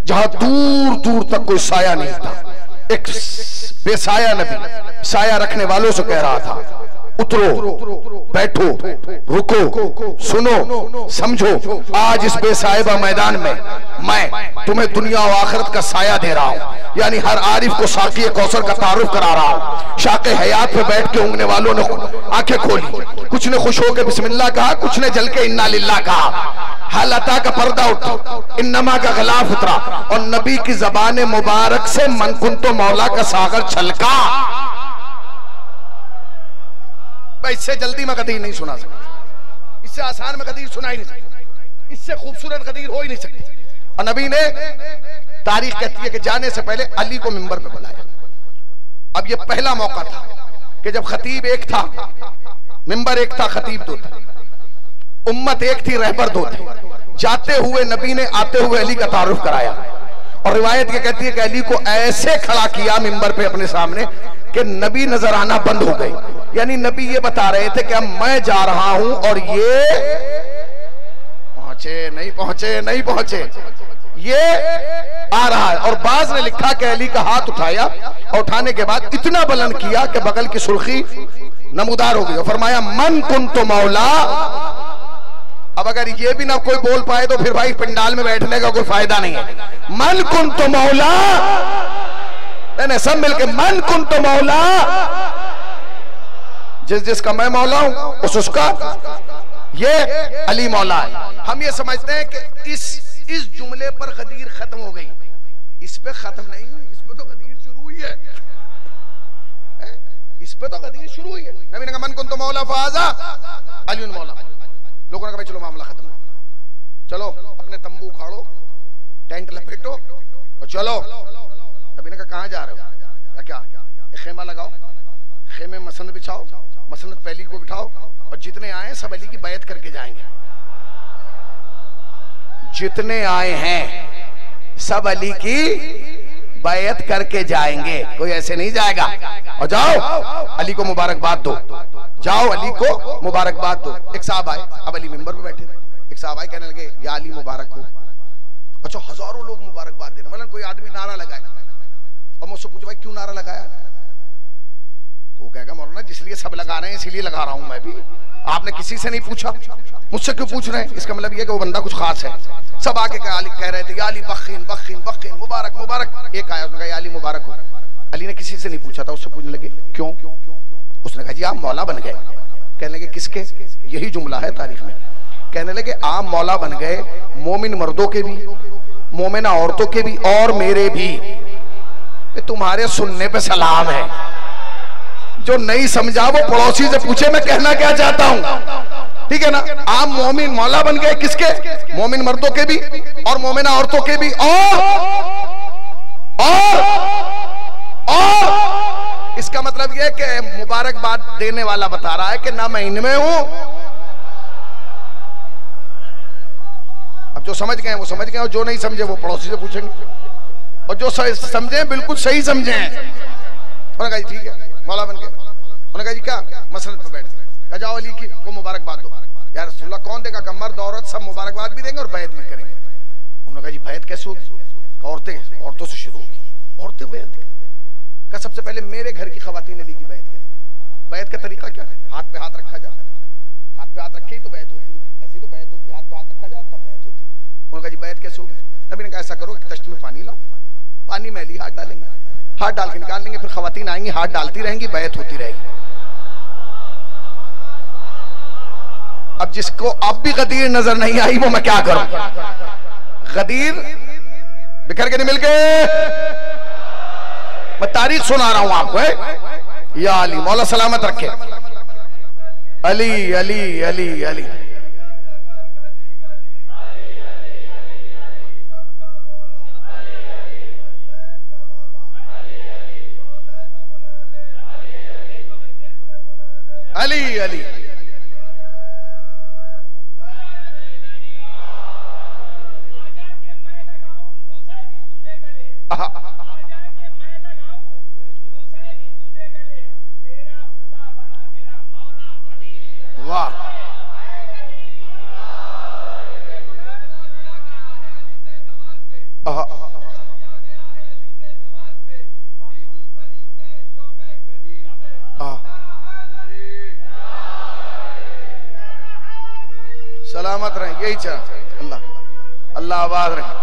जहां दूर दूर तक कोई साया नहीं था, एक बेसाया नबी साया रखने वालों से कह रहा था उतरो, बैठो, रुको, सुनो, समझो। आज इस बेसाहिबा मैदान में मैं तुम्हें दुनिया और आखिरत का साया दे रहा हूं, यानी हर आरिफ को साकी कौसर का तारुफ करा रहा हूं। शाके हयात पे बैठ के उंगने वालों ने आंखें खोली, कुछ ने खुश होकर बिस्मिल्लाह कहा, कुछ ने जल के इन्ना लिल्लाह कहा। हालता का पर्दा उठा, इन्नमा का गलाफ उतरा और नबी की जबान मुबारक से मनकुन तो मौला का सागर छलका। इससे जल्दी में गदीर नहीं सुना सकता, इससे आसान में गदीर सुना ही नहीं सकता, इससे खूबसूरत गदीर हो ही नहीं सकती। और नबी ने, तारीख कहती है कि जाने से पहले अली को मिंबर पे बुलाया। अब ये पहला मौका था कि जब खतीब एक था, मिंबर एक था, खतीब दो थे। उम्मत एक थी, रहबर दो थे। जाते हुए नबी ने आते हुए अली का तारुफ कराया, और रिवायत ये कहती है कि अली को ऐसे खड़ा किया मिंबर पे अपने सामने कि नबी नजर आना बंद हो गए। यानी नबी ये बता रहे थे कि अब मैं जा रहा हूं और ये पहुंचे नहीं पहुंचे, ये आ रहा है। और बाज ने लिखा कि अली का हाथ उठाया और उठाने के बाद इतना बुलंद किया कि बगल की सुर्खी नमूदार हो गई, और फरमाया मन कुंतु मौला। अब अगर ये भी ना कोई बोल पाए तो फिर भाई पंडाल में बैठने का कोई फायदा नहीं है। मन कुंतु मौला, मैंने सब मिलके मन कुंतु मौला, जिसका मैं मौला हूं उसका ये अली मौला है। हम ये समझते हैं कि इस जुमले पर गदीर खत्म हो गई, इस पे खत्म नहीं हुई, इस पे तो गदीर शुरू हुई है, इस पे तो गदीर शुरू हुई है। नबी ने कहा मन कुंतु मौला फाजा अली मौला। लोगों ने कहा चलो मामला खत्म, चलो अपने तंबू उखाड़ो, टेंट लपेटो और चलो। नबी ने कहा कहां जा रहे हो? क्या खेमा लगाओ, खेमे में मसनद बिछाओ, मसनद पहली को बिठाओ, और जितने आए सब अली की बैत करके जाएंगे। जितने आए हैं सब अली की बैत करके जाएंगे, कोई ऐसे नहीं जाएगा। और जाओ अली को मुबारकबाद दो, जाओ अली को मुबारकबाद दो। एक साहब आए, अब अली मिंबर पे बैठे थे, एक साहब आए कहने लगे या अली मुबारक हो। अच्छा, हजारों लोग मुबारकबाद दे रहे, मतलब कोई आदमी नारा लगाए, और मुझसे पूछे भाई क्यों नारा लगाया? तो वो कहेगा मौलाना जिसलिए सब लगा रहे हैं इसीलिए लगा रहा हूं मैं भी, आपने किसी से नहीं पूछा, मुझसे क्यों पूछ रहे हैं? इसका मतलब ये कि वो बंदा कुछ खास है। सब आके कह रहे थे या अली बखीन बखीन बखीन मुबारक मुबारक। एक आया, उसने कहा या अली मुबारक हो। अली ने किसी से नहीं पूछा था, उससे पूछने लगे क्यों? उसने कहा जी आप मौला बन गए। कहने लगे किसके? यही जुमला है तारीख में। कहने लगे आप मौला बन गए मोमिन मर्दों के भी, मोमिना औरतों के भी, और मेरे भी। तुम्हारे सुनने पे सलाम है, जो नहीं समझा वो पड़ोसी से पूछे मैं कहना क्या चाहता हूं, ठीक है ना? आप मोमिन मौला बन गए किसके? मोमिन मर्दों के भी और मोमिना औरतों के भी, और इसका मतलब यह कि मुबारकबाद देने वाला बता रहा है कि ना मैं इनमें हूं। अब जो समझ गए वो समझ गए, और जो नहीं समझे वो पड़ोसी से पूछेंगे, और जो समझे बिल्कुल सही समझे। उन्होंने कहा ठीक है मौला बन गए। उन्होंने कहा जी क्या? मसनद पे बैठ गए। कहा जाओ अली की को मुबारकबाद दो। यार रसूलुल्लाह कौन देगा? का मर्द औरत सब मुबारकबाद भी देंगे और बैत भी करेंगे। उन्होंने कहा जी बैत कैसे होगी? औरतों से शुरू होगी। औरतें बैत का सबसे पहले मेरे घर की खवातीन अली की बैत करेंगी। बैत का तरीका क्या है? हाथ पे हाथ रखा जाता है, हाथ पे हाथ रखे ही तो बैत होती है, ऐसी तो बैत होती है, हाथ पे हाथ रखा जाता तब बैत होती है। उन्होंने कहा जी बैत कैसे होगी? नबी ने कहा ऐसा करो तश्त में पानी लाओ, पानी में अली हाथ डालेंगे, हाथ डाल के निकाल लेंगे, फिर खवातीन आएंगी हाथ डालती रहेंगी, बैत होती रहेगी। अब जिसको अब भी गदीर नजर नहीं आई वो मैं क्या करूं? गदीर बिखर के नहीं मिल गए। मैं तारीख सुना रहा हूं आपको है? या अली मौला सलामत रखे। अली अली अली अली अली अली वाह सलामत रहे, यही चाह अल्लाह अल्लाह आबाद रहे।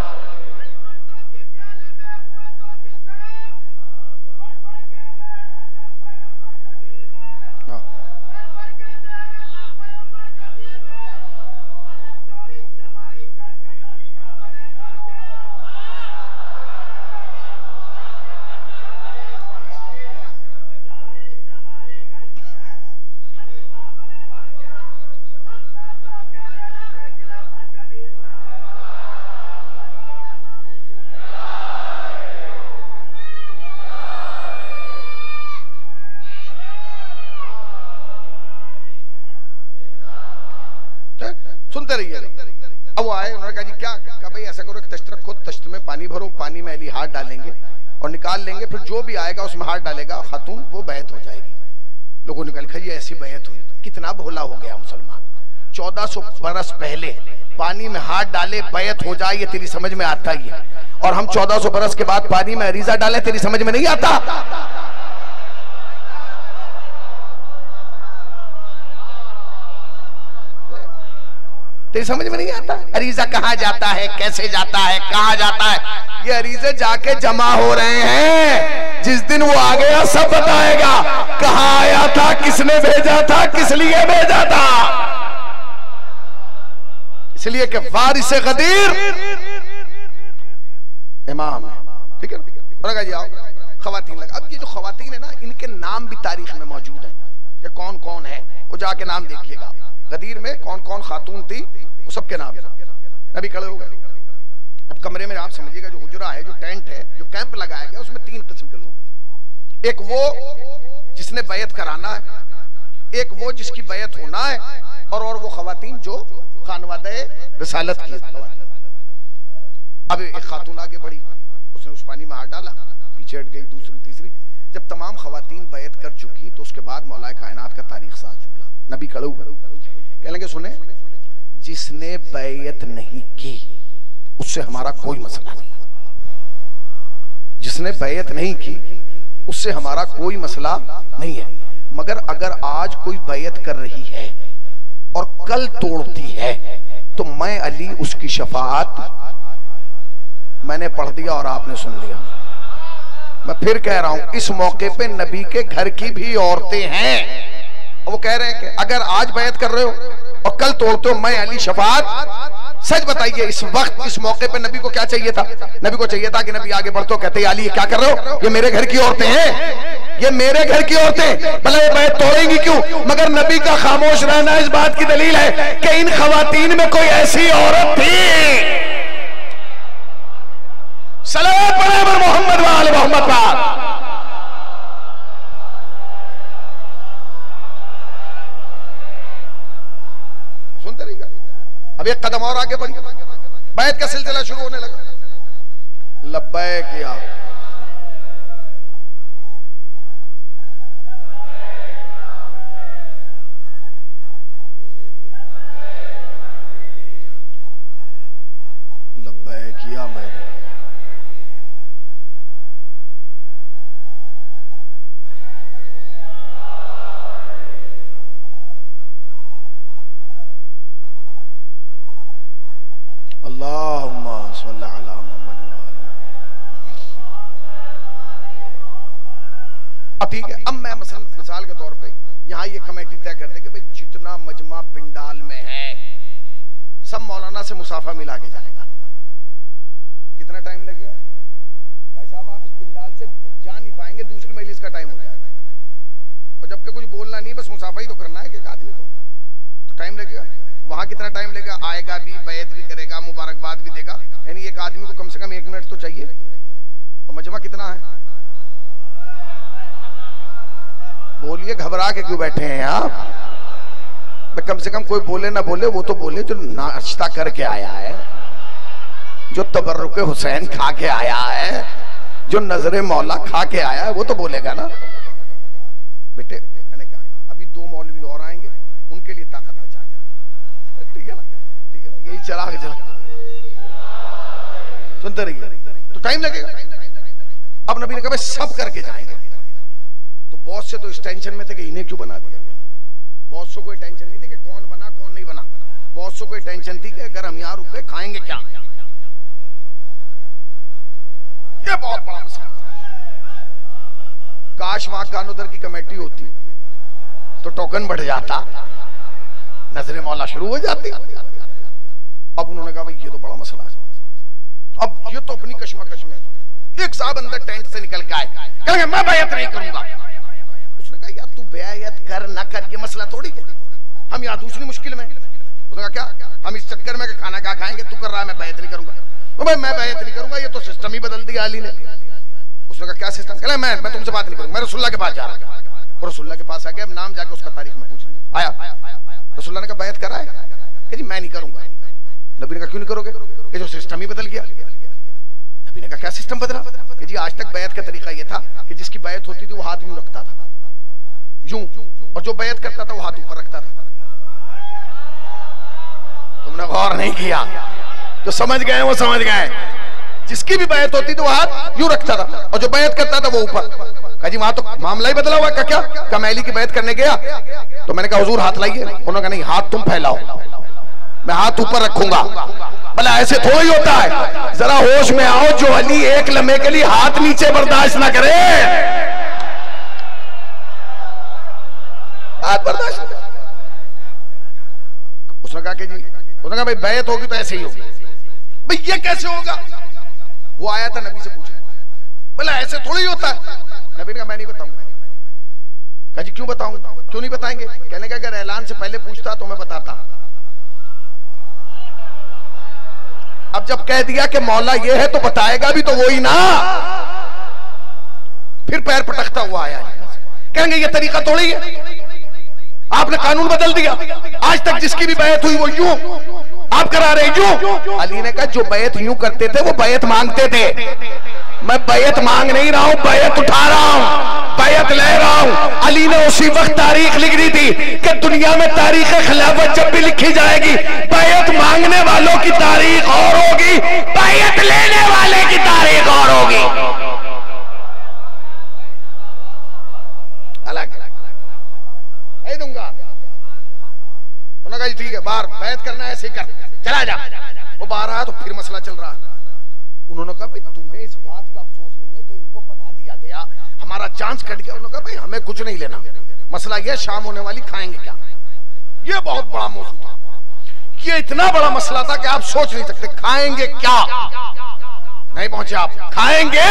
सुनते रहिए। अब वो आए, उन्होंने कहा जी क्या? कहा भाई ऐसा करो, एक तश्त रखो, तश्त में पानी भरो, पानी में अली हाथ डालेंगे और निकाल लेंगे, फिर जो भी आएगा उसमें हाथ डालेगा खातून, वो बैत हो जाएगी। लोगों ने कहा जी ऐसी बैत हुई। कितना भोला हो गया मुसलमान। 1400 बरस पहले पानी में हाथ डाले बैत हो जाए, ये तेरी समझ में आता ही है। और हम 1400 बरस के बाद पानी में अरीजा डालें, तेरी समझ में नहीं आता। तेरी समझ में नहीं आता। अरीजा कहाँ जाता है, कैसे जाता है, कहाँ जाता है? ये अरीजे जाके जमा हो रहे हैं। जिस दिन वो आ गया सब बताएगा कहाँ आया था, किसने भेजा था, किस लिए भेजा था। इसलिए कि वारिस गदीर इमाम है, ठीक है। और जी आओ खवातीन लगा। अब ये जो खवातीन है ना, इनके नाम भी तारीख में मौजूद है कि कौन कौन है, वो जाके नाम देखिएगा। गदीर में कौन कौन खातून थी, वो सबके नाम है। नबी खड़े हो गए। अब कमरे में आप समझिएगा, जो हुजरा है, जो टेंट है, जो कैंप लगाया गया, उसमें 3 किस्म के लोग। एक वो जिसने बैत कराना है, एक वो जिसकी बैत होना है, और वो खवातीन जो खानवादे रिसालत की खवातीन। अब एक खातून आगे बढ़ी, उसने उस पानी में हाथ डाला, पीछे हट गई, दूसरी तीसरी। जब तमाम खवातीन बैत कर चुकी तो उसके बाद मौलाए कायनात का तारीख साज जुमला। नबी खड़े हुए, कहने लगे सुने, जिसने बैत नहीं की उससे हमारा कोई मसला नहीं। जिसने बैत नहीं की उससे हमारा कोई मसला नहीं है, मगर अगर आज कोई बैत कर रही है और कल तोड़ती है तो मैं अली उसकी शफाअत, मैंने पढ़ दिया और आपने सुन लिया। मैं फिर कह रहा हूं, इस मौके पे नबी के घर की भी औरतें हैं, वो कह रहे हैं कि अगर आज बैत कर रहे हो और कल तोड़ते हो, मैं अली शफाअत। सच बताइए, इस वक्त इस मौके पे नबी को क्या चाहिए था? नबी को चाहिए था कि नबी आगे बढ़ते हो कहते अली क्या कर रहे हो, ये मेरे घर की औरतें हैं, ये मेरे घर की औरतें, भला ये बैत तोड़ेंगी क्यों? मगर नबी का खामोश रहना इस बात की दलील है कि इन खवातीन में कोई ऐसी औरत थी। सलावत पढ़े पर मोहम्मद वाले मोहम्मद पाक। सुनते रहिएगा। अब एक कदम और आगे बढ़ी, बैत का सिलसिला शुरू होने लगा। लब्बैक या लब्बैक या मैंने। अल्लाहुम्मा सल्ली अला मुहम्मद। अब ठीक है, अब मैं मिसाल के तौर पे यहाँ ये कमेटी तय कर दे कि भाई जितना मजमा पिंडाल में है सब मौलाना से मुसाफा मिला के जाएगा। कितना टाइम लगेगा भाई साहब? आप इस पिंडाल से जा नहीं पाएंगे, दूसरी मजलिस का टाइम हो जाएगा। और जबकि कुछ बोलना नहीं, बस मुसाफा ही तो करना है कि एक आदमी को, तो टाइम लगेगा। वहां कितना टाइम लगेगा? आएगा भी, बैत भी करेगा, मुबारकबाद भी देगा, यानी एक आदमी को कम से कम 1 मिनट तो चाहिए। और मजमा कितना है? बोलिए, घबरा के क्यों बैठे हैं आप? कम से कम कोई बोले ना बोले, वो तो बोले जो नाश्ता करके आया है, जो तबर्रुके हुसैन खा के आया है, जो नजरे मौला खा के आया है, वो तो बोलेगा ना। बेटे मैंने क्या कहा, अभी 2 मौलवी और आएंगे, उनके लिए ताकत बचा के, ठीक है ना, ठीक है ना, यही चला के चला। सुनते रहिए, तो टाइम लगेगा। अब नबी ने कहा सब करके जाएंगे। तो बॉस से तो इस टेंशन में थे कि इन्हें क्यों बना दिया गया। बॉस को कोई टेंशन नहीं थी कि कौन बना कौन नहीं बना, बॉस को कोई टेंशन थी कि अगर हम यहां रुक गए खाएंगे क्या। ये बहुत बड़ा मसला। काश वहां कानोदर की कमेटी होती तो टोकन बढ़ जाता, नजरे मौला शुरू हो जाती। अब उन्होंने कहा भाई ये तो बड़ा मसला है, अब ये तो अपनी कश्मकश में। एक साहब अंदर टेंट से निकल के आए, कहेंगे मैं बैत नहीं करूंगा। उसने कहा यार तू बैत कर ना कर ये मसला थोड़ी है, हम यहाँ दूसरी मुश्किल में। उसने कहा क्या हम इस चक्कर में खाना क्या खाएंगे, तू कर रहा है मैं बैत नहीं करूंगा। तो भाई मैं बैत नहीं करूंगा, ये तो सिस्टम ही बदल दिया अली ने। उसने कहा क्या सिस्टम? कहला मैं तुमसे बात नहीं करूंगा, मैं रसूलुल्लाह के पास जा रहा हूं। रसूलुल्लाह के पास आ गया, अब नाम जाके उसका तारीख में पूछ लिया। आया रसूलुल्लाह ने कहा बैत करा है? कि जी मैं नहीं करूंगा। नबी ने कहा क्यों नहीं करोगे? कि जो सिस्टम ही बदल गया। नबी ने कहा क्या सिस्टम बदला? कि जी आज तक बैत का तरीका यह था कि जिसकी बैत होती थी वो हाथ यूं रखता था, यूं, और जो बैत करता था वो हाथ ऊपर रखता था। तुमने गौर नहीं किया? जो समझ गए वो समझ गए। जिसकी भी बैत होती थी वो हाथ यूं रखता था और जो बैत करता था वो ऊपर। कहा जी वहां तो मामला ही बदला हुआ। का क्या? कमैली की बैत करने गया तो मैंने कहा हुजूर हाथ लाइए। उन्होंने कहा नहीं, हाथ तुम फैलाओ, मैं हाथ ऊपर रखूंगा। भला ऐसे थोड़ा ही होता है। जरा होश में आओ, जो अली एक लम्हे के लिए हाथ नीचे बर्दाश्त ना करे, हाथ बर्दाश्त। उसने कहा कि जी, उसने कहा भाई बैत होगी तो ऐसे ही होगी। भाई ये कैसे होगा? वो आया था नबी से पूछने, बोला ऐसे थोड़ी होता है। नबी ने कहा मैं नहीं बताऊंगा। कहा जी क्यों बताऊं? क्यों नहीं बताएंगे? कहने का अगर ऐलान से पहले पूछता तो मैं बताता। अब जब कह दिया कि मौला ये है तो बताएगा भी तो वो ही ना। फिर पैर पटकता हुआ आया, कहेंगे ये तरीका थोड़ी है, आपने कानून बदल दिया। आज तक जिसकी भी बैत हुई वो यूं, आप करा रहे यूं। अली ने कहा जो बैत यूं करते थे वो बैत मांगते थे, मैं बैत मांग नहीं रहा हूं, बैत उठा रहा हूं, बैत ले रहा हूं। अली ने उसी वक्त तारीख लिख दी थी कि दुनिया में तारीख खिलाफत जब भी लिखी जाएगी, बैत मांगने वालों की तारीख और होगी, बैत लेने वाले की तारीख और होगी। अलग नहीं दूंगा। उन्होंने कहा ठीक है, बाहर बैत करना है, ऐसे ही कर, चला जा। वो बाहर आया तो फिर मसला चल रहा है। उन्होंने कहा भाई तुम्हें इस बात का अफसोस नहीं है कि इनको बना दिया गया, हमारा चांस कट गया? उन्होंने कहा भाई हमें कुछ नहीं लेना, मसला यह शाम होने वाली, खाएंगे क्या? ये बहुत बड़ा मौजूद था। ये इतना बड़ा मसला था कि आप सोच नहीं सकते। खाएंगे क्या? नहीं पहुंचे आप, खाएंगे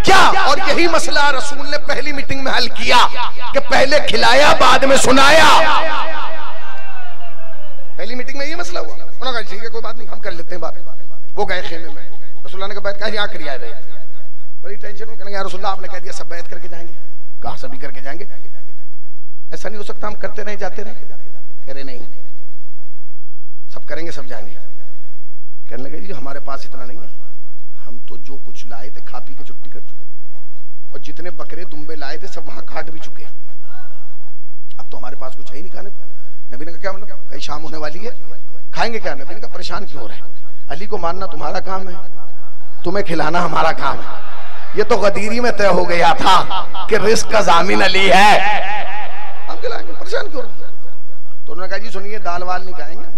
क्या? और यही मसला रसूल ने पहली मीटिंग में हल किया कि पहले खिलाया बाद में सुनाया। पहली मीटिंग में ये मसला हुआ। उन्होंने कहा ठीक है कोई बात नहीं, हम कर लेते हैं बात। वो गए खेमे में, रसूलुल्लाह ने कहा बैत, कहा यहाँ करिया है बैत। बड़ी टेंशन में, कहने रसूलुल्लाह आपने कह दिया सब बैत करके जाएंगे। कहाँ सभी करके जाएंगे? ऐसा नहीं हो सकता हम करते रहे जाते रहे। कह रहे नहीं, सब करेंगे सब जाएंगे। कहने लगे जी हमारे पास इतना नहीं है, हम तो जो कुछ लाए थे खा पी के छुट्टी कर चुके, और जितने बकरे दुम्बे लाए थे सब वहां काट भी चुके, अब तो हमारे पास कुछ है ही नहीं खाने को। नबी ने कहा क्या मतलब? कहीं शाम होने वाली है, खाएंगे क्या? नबी ने कहा परेशान क्यों हो रहे हैं? अली को मानना तुम्हारा काम है, तुम्हें खिलाना हमारा काम है। ये तो गदीरी में तय हो गया था कि रिस्क का जामिन अली है, हम खिलाएंगे, परेशान क्यों? तो उन्होंने कहा जी सुनिए दाल वाल नहीं खाएंगे,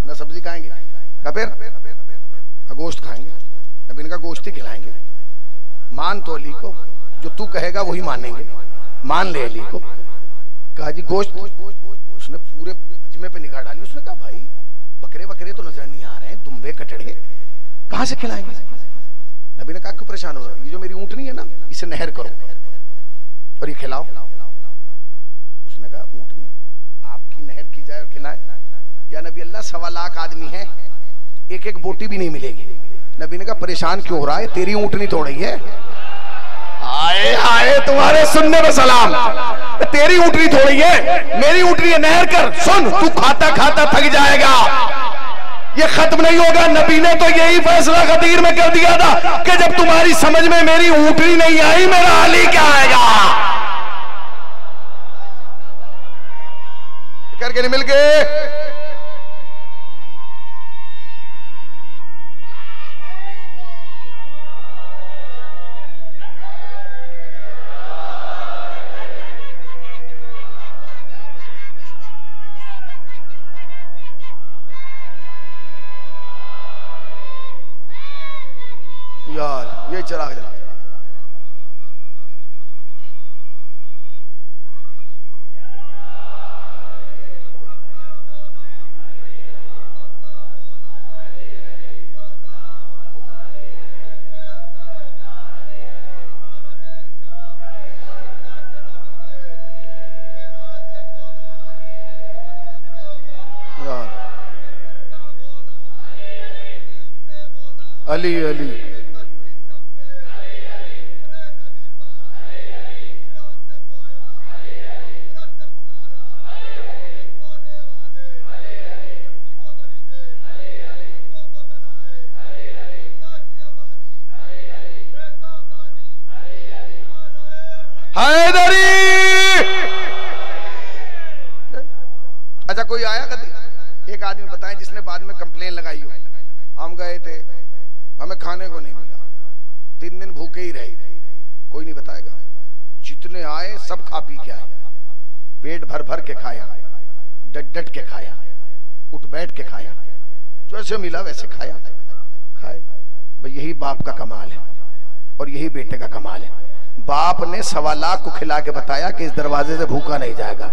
न सब्जी खाएंगे। कहा फिर? का गोश्त खाएंगे। नबी ने कहा गोश्त ही खिलाएंगे। मान तो अली को, जो तू कहेगा वही मानेंगे, मान ले अली को। कहा जी गोश्त। उसने पूरे मजमे पे निगाह डाली, उसने कहा भाई बकरे बकरे तो नजर नहीं आ रहे हैं, दुम्बे कटड़े कहां से खिलाएंगे? नबी ने कहा क्यों परेशान हो रहा है? ये जो मेरी ऊंटनी है ना, इसे नहर करो और ये खिलाओ। उसने कहा ऊंटनी आपकी नहर की जाए और खिलाए? या नबी अल्लाह 1.25 लाख आदमी है, एक एक बोटी भी नहीं मिलेगी। नबी ने कहा परेशान क्यों हो रहा है, तेरी ऊंटनी थोड़ी है। आए आए तुम्हारे सुनने में सलाम, तेरी ऊंटनी थोड़ी है, मेरी ऊंटनी है, नहर कर। सुन तू खाता खाता थक जाएगा, ये खत्म नहीं होगा। नबी ने तो यही फैसला गदीर में कर दिया था कि जब तुम्हारी समझ में मेरी ऊंटनी नहीं आई, मेरा अली क्या आएगा? करके नहीं मिल गए। यार ये चिराग जला। अली अली हैदरी। अच्छा कोई आया कभी? एक आदमी बताएं जिसने बाद में कंप्लेन लगाई हो, हम गए थे हमें खाने को नहीं मिला, 3 दिन भूखे ही रहे। कोई नहीं बताएगा। जितने आए सब खा पी के आए, पेट भर भर के खाया, डट डट के खाया, उठ बैठ के खाया, जैसे मिला वैसे खाया, खाए। भाई यही बाप का कमाल है और यही बेटे का कमाल है। बाप ने 1.25 लाख को खिला के बताया कि इस दरवाजे से भूखा नहीं जाएगा,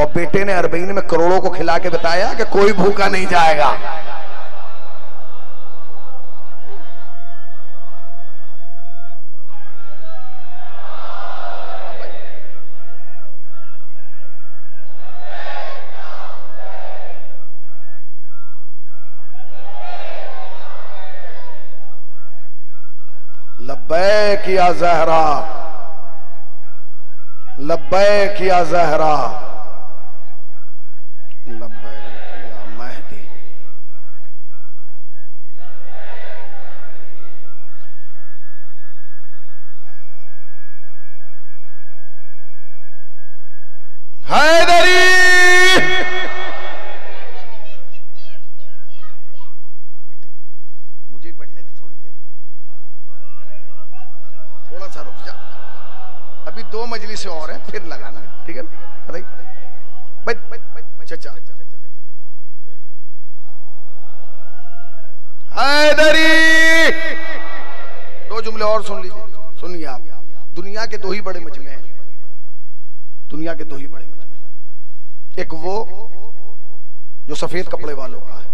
और बेटे ने अरबईन में करोड़ों को खिला के बताया कि कोई भूखा नहीं जाएगा। लब्बैक या ज़हरा, लब्बैक या ज़हरा, लब्बैक या महदी। हैदरी। मुझे ही पढ़ने दे थोड़ी देर, थोड़ा सा रुक जा, अभी 2 मजलिस और है फिर लगाना, ठीक है ना? चचा हैदरी। 2 जुमले और सुन लीजिए, सुनिए आप। दुनिया के 2 ही बड़े मजमे हैं, दुनिया के 2 ही बड़े मजमे। एक वो जो सफेद कपड़े वालों का है,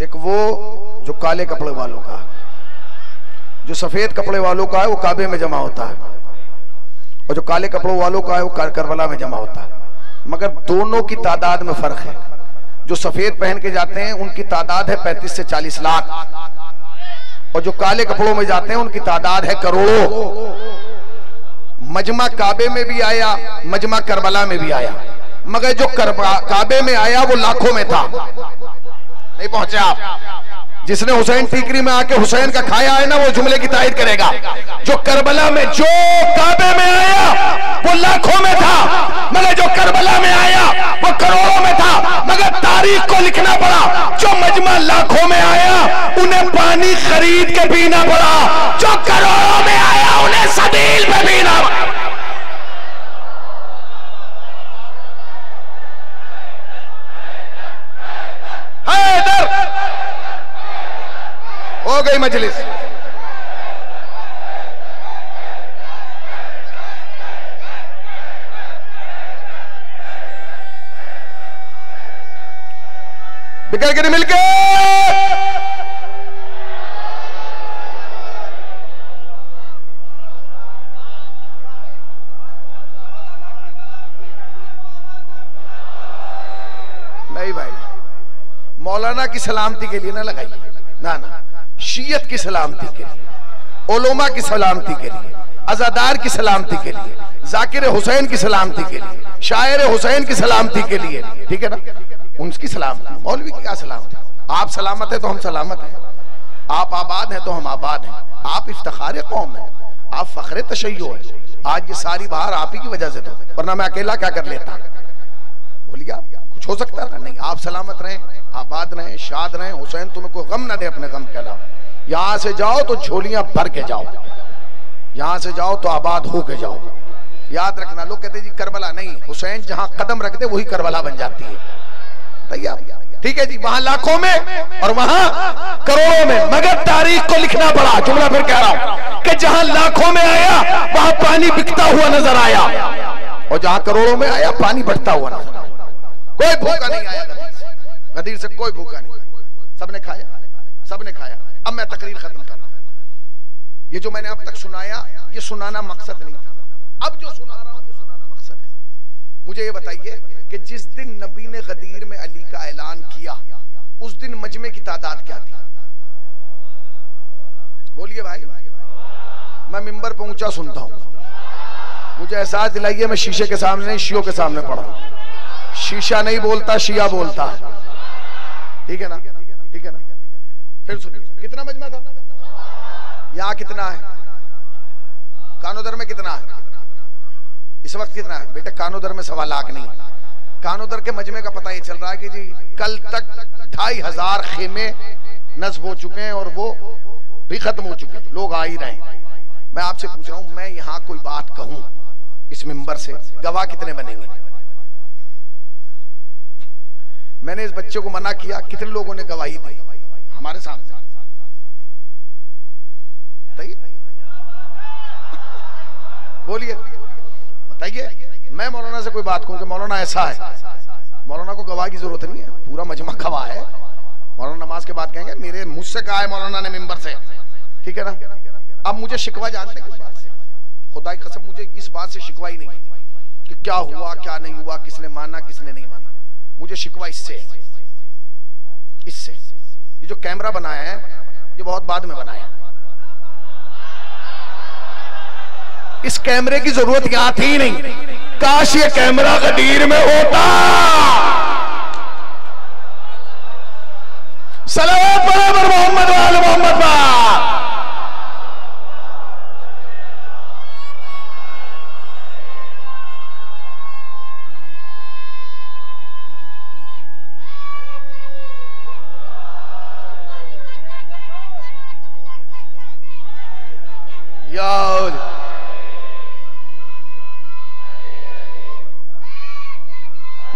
एक वो जो काले कपड़े वालों का है। जो सफेद कपड़े वालों का है वो काबे में जमा होता है, और जो काले कपड़ों वालों का है वो करबला में जमा होता है। मगर दोनों की तादाद में फर्क है। जो सफेद पहन के जाते हैं उनकी तादाद है 35 से 40 लाख, और जो काले कपड़ों में जाते हैं उनकी तादाद है करोड़ों। मजमा काबे में भी आया, मजमा करबला में भी आया, मगर जो काबे में आया वो लाखों में था। नहीं पहुंचे आप? जिसने हुसैन टीकरी में आके हुसैन का खाया है ना, वो जुमले की तायद करेगा। जो करबला में, जो काबे में आया वो लाखों में था, मगर जो करबला में आया वो करोड़ों में था। मगर तारीख को लिखना पड़ा। जो मजमा लाखों में आया उन्हें पानी खरीद के पीना पड़ा, जो करोड़ों में आया उन्हें सबील पे पीना पड़ा। हो गई मजलिस। बिगड़ के नहीं मिलके नहीं भाई, मौलाना की सलामती के लिए ना लगाइए, ना ना, शीयत की सलामती के लिए, उलमा की सलामती के लिए, अज़ादार की सलामती के लिए, जाकिर हुसैन की सलामती के लिए, शायर हुसैन की सलामती के लिए, ठीक है ना? उनकी सलामती। मौलवी की क्या सलामती? आप सलामत है तो हम सलामत हैं, आप आबाद हैं तो हम आबाद हैं, आप इफ्तिखार कौम हैं, आप फख्र तशय्यो है। आज ये सारी बाहर आप ही की वजह से, तो वरना मैं अकेला क्या कर लेता? बोलिए आप, कुछ हो सकता है? नहीं। आप सलामत रहें, आबाद रहें, शाद रहें। हुसैन तुम्हें कोई गम ना दे अपने गम के अलावा। यहां से जाओ तो झोलियां भर के जाओ, यहां से जाओ तो आबाद हो के जाओ। याद रखना, लोग कहते जी करबला नहीं, हुसैन जहां कदम रखते वही करबला बन जाती है। तैयार? ठीक है जी। वहां लाखों में और वहां करोड़ों में, मगर तारीख को लिखना पड़ा। जुमला फिर कह रहा हूं कि जहां लाखों में आया वहां पानी बिकता हुआ नजर आया, और जहां करोड़ों में आया पानी बढ़ता हुआ नजर आया। कोई भूखा नहीं आया गदीर से, कोई भूखा नहीं, सबने खाया, सबने खाया। अब मैं तकरीर खत्म कर रहा हूं। ये जो मैंने अब तक सुनाया, ये सुनाना मकसद नहीं था। अब जो सुना रहा हूं ये सुनाना मकसद है। मुझे ये बताइए कि जिस दिन नबी ने गदीर में अली का ऐलान किया, उस दिन मजमे की तादाद क्या थी? बोलिए भाई। मैं मिंबर पे ऊंचा सुनता हूं, मुझे एहसास दिलाइए मैं शीशे के सामने नहीं, शियों के सामने पढ़ा। शीशा नहीं बोलता, शिया बोलता है, ठीक है ना? ठीक है ना? फिर सुनिए, कितना मजमा था? यहां कितना है? कानोदर में कितना है इस वक्त? कितना है बेटे? कानोदर में 1.25 लाख नहीं। कानोदर के मजमे का पता ये चल रहा है कि जी कल तक 2500 खेमे नस्ब हो चुके हैं और वो भी खत्म हो चुके हैं, लोग आ ही रहे हैं। मैं आपसे पूछ रहा हूं, मैं यहां कोई बात कहूं इस मिंबर से, गवाह कितने बनेंगे? मैंने इस बच्चे को मना किया, कितने लोगों ने गवाही दी हमारे सामने? बताइए, बोलिए, बताइए। मैं मौलाना से कोई बात कहूं कि मौलाना ऐसा है, मौलाना को गवाह की जरूरत नहीं है, पूरा मजमा गवाह है। मौलाना नमाज के बाद कहेंगे मेरे मुझसे कहा है मौलाना ने मिंबर से, ठीक है ना? अब मुझे शिकवा जानते हैं किस बात से? खुदा की कसम मुझे इस बात से शिकवा ही नहीं कि क्या हुआ क्या नहीं हुआ, किसने माना किसने नहीं माना। मुझे शिकवा इससे है, इससे। ये जो कैमरा बनाया है ये बहुत बाद में बनाया, इस कैमरे की जरूरत यहां थी नहीं। काश ये कैमरा गदीर में होता। सलावत बराबर मोहम्मद वाले मोहम्मद पर।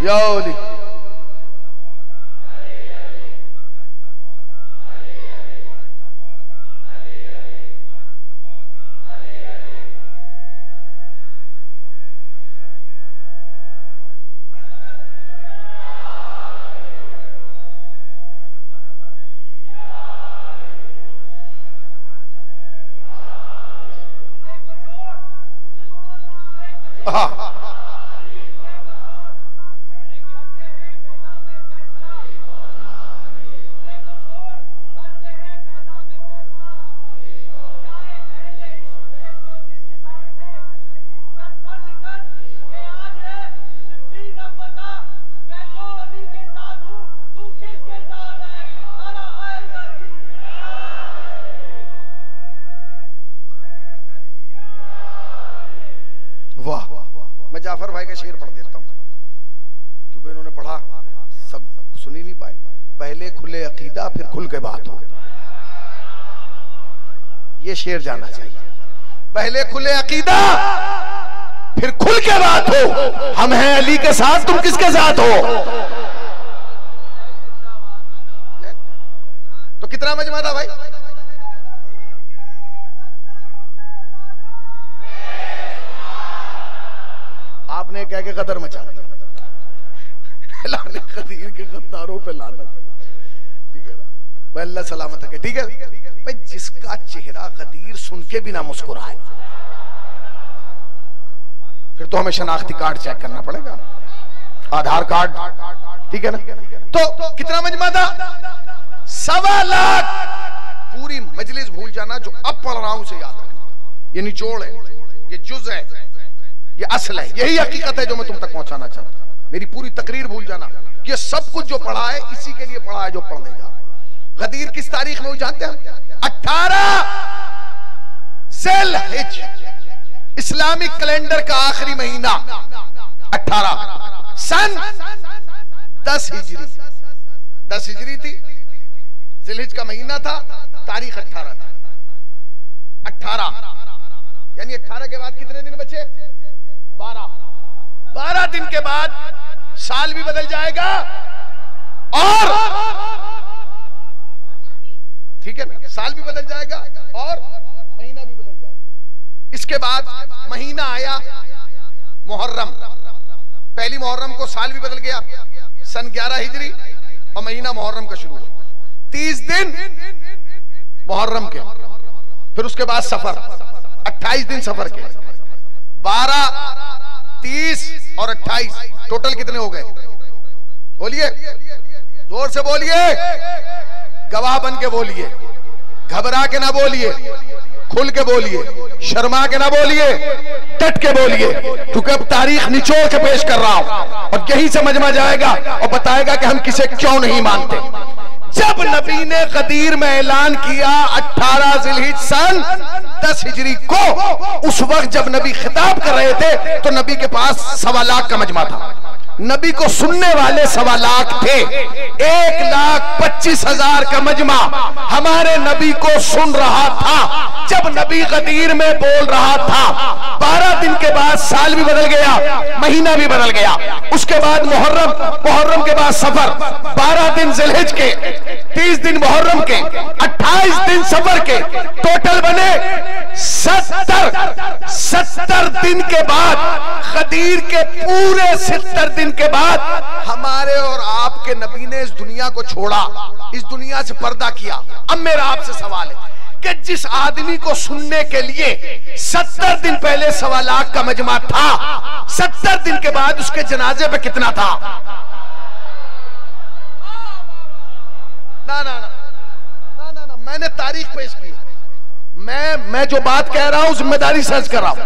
याओली मैं जाफर भाई का शेर पढ़ देता हूं क्योंकि इन्होंने पढ़ा, सब सुन ही नहीं पाए। पहले खुले अकीदा फिर खुल के बात हो, ये शेर जाना चाहिए। पहले खुले अकीदा फिर खुल के बात हो। हम हैं अली के साथ, तुम किसके साथ हो? तो कितना मजमा था भाई? आपने कह के गदर मचा दिया, गदीर के गद्दारों पे लानत। ठीक है भाई, अल्लाह सलामत है। ठीक है भाई, जिसका चेहरा गदीर सुन के भी ना मुस्कुराए फिर तो हमें शनाख्ती कार्ड चेक करना पड़ेगा, आधार कार्ड। ठीक है ना? तो कितना मजमा था? 1.25 लाख। पूरी मजलिस भूल जाना, जो अब पढ़ रहा हूं से याद रखना। ये निचोड़ है, ये जुज है, ये असल है, यही हकीकत है जो मैं तुम तक पहुंचाना चाहता हूं। मेरी पूरी तकरीर भूल जाना, ये सब कुछ जो पढ़ा है इसी के लिए पढ़ा है जो पढ़ने जा रहा। गदीर किस तारीख में हुई जानते हैं? 18 ज़िलहिज, इस्लामिक कैलेंडर का आखिरी महीना 18 सन 10 हिजरी। 10 हिजरी थी, ज़िलहिज का महीना था, तारीख 18 था। 18 यानी 18 के बाद कितने दिन बचे? 12 दिन के बाद साल भी बदल जाएगा और ठीक है ना, साल भी बदल जाएगा और महीना भी बदल जाएगा। इसके बाद महीना आया मुहर्रम, पहली मुहर्रम को साल भी बदल गया, सन 11 हिजरी, और महीना मुहर्रम का शुरू हुआ। 30 दिन मुहर्रम के, फिर उसके बाद सफर, 28 दिन सफर के, 12, 30 और 28, टोटल कितने हो गए? बोलिए, जोर से बोलिए, गवाह बन के बोलिए, घबरा के ना बोलिए, खुल के बोलिए, शर्मा के ना बोलिए, डट के बोलिए, क्योंकि अब तारीख निचोड़ के पेश कर रहा हूं और यही समझ में जाएगा और बताएगा कि हम किसे क्यों नहीं मानते। जब नबी ने गदीर में ऐलान किया 18 ज़िलहिज सन 10 हिजरी को, उस वक्त जब नबी खिताब कर रहे थे तो नबी के पास 1.25 लाख का मजमा था। नबी को सुनने वाले 1.25 लाख थे। 1,25,000 का मजमा हमारे नबी को सुन रहा था जब नबी गदीर में बोल रहा था। 12 दिन के बाद साल भी बदल गया, महीना भी बदल गया। उसके बाद मुहर्रम, मुहर्रम के बाद सफर, 12 दिन जिलहिज के, 30 दिन मुहर्रम के, 28 दिन सफर के, टोटल बने 70 दिन के बाद, गदीर के पूरे 70 दिन के बाद हमारे और आपके नबी ने इस दुनिया को छोड़ा, इस दुनिया से पर्दा किया। अब मेरा आपसे सवाल है कि जिस आदमी को सुनने के लिए 70 दिन पहले 1.25 लाख का मजमा था, 70 दिन के बाद उसके जनाजे पे कितना था? ना ना ना ना ना, ना मैंने तारीख पेश की। मैं जो बात कह रहा हूं जिम्मेदारी सर्च कर रहा हूं।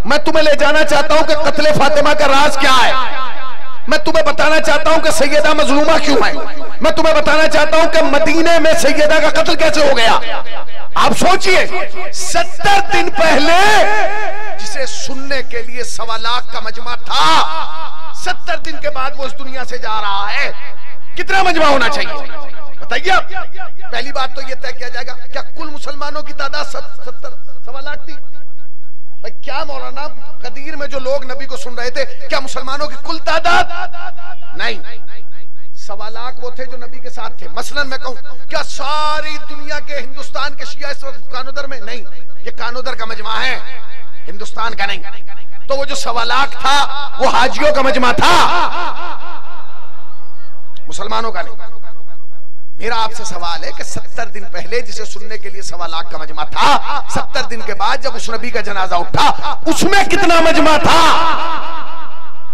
मैं तुम्हें ले जाना चाहता हूं कि कत्ले फातिमा का राज क्या है। मैं तुम्हें बताना चाहता हूं कि सैयदा मजलूमा क्यों है। मैं तुम्हें बताना चाहता हूं कि मदीने में सैयदा का कत्ल कैसे हो गया। आप सोचिए, 70 दिन पहले जिसे सुनने के लिए 1.25 लाख का मजमा था, 70 दिन के बाद वो इस दुनिया से जा रहा है। कितना मजमा होना चाहिए बताइए आप। पहली बात तो ये तय किया जाएगा, क्या कुल मुसलमानों की तादाद 1.25 लाख थी? क्या मौलाना गदीर में जो लोग नबी को सुन रहे थे, क्या मुसलमानों की कुल तादाद? नहीं, 1.25 लाख वो थे जो नबी के साथ थे। मसलन मैं कहूं, क्या सारी दुनिया के हिंदुस्तान के शिया इस वक्त कानोदर में? नहीं, ये कानोदर का मजमा है, हिंदुस्तान का नहीं। तो वो जो 1.25 लाख था वो हाजियों का मजमा था, मुसलमानों का नहीं। मेरा आपसे सवाल है कि 70 दिन पहले जिसे सुनने के लिए 1.25 लाख का मजमा था, 70 दिन के बाद जब उस नबी का जनाजा उठा उसमें कितना मजमा था?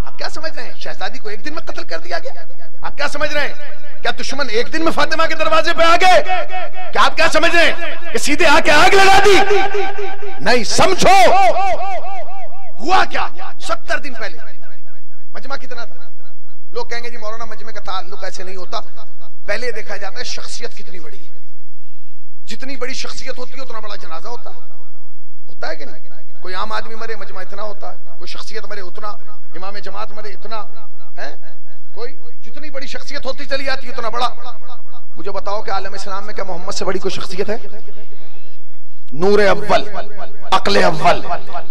आप क्या समझ रहे हैं? शहजादी को एक दिन में कत्ल कर दिया गया। आप क्या समझ रहे हैं? क्या दुश्मन एक दिन में फातिमा के दरवाजे पे आ गए? क्या आप क्या समझ रहे हैं कि सीधे आके आग लगा दी? नहीं, समझो हुआ क्या। 70 दिन पहले मजमा कितना था? लोग कहेंगे जी मौलाना मजमे का ताल्लुक ऐसे नहीं होता। पहले देखा जाता है शख्सियत कितनी बड़ी है। जितनी बड़ी शख्सियत होती है उतना बड़ा जनाजा होता है कि नहीं? कोई आम आदमी मरे मजमा इतना होता है, कोई शख्सियत मरे उतना, इमाम जमात मरे इतना है, कोई जितनी बड़ी शख्सियत होती चली जाती है उतना बड़ा। मुझे बताओ कि आलम इस्लाम में क्या मोहम्मद से बड़ी कोई शख्सियत है? नूर अव्वल, अक्ल अव्वल,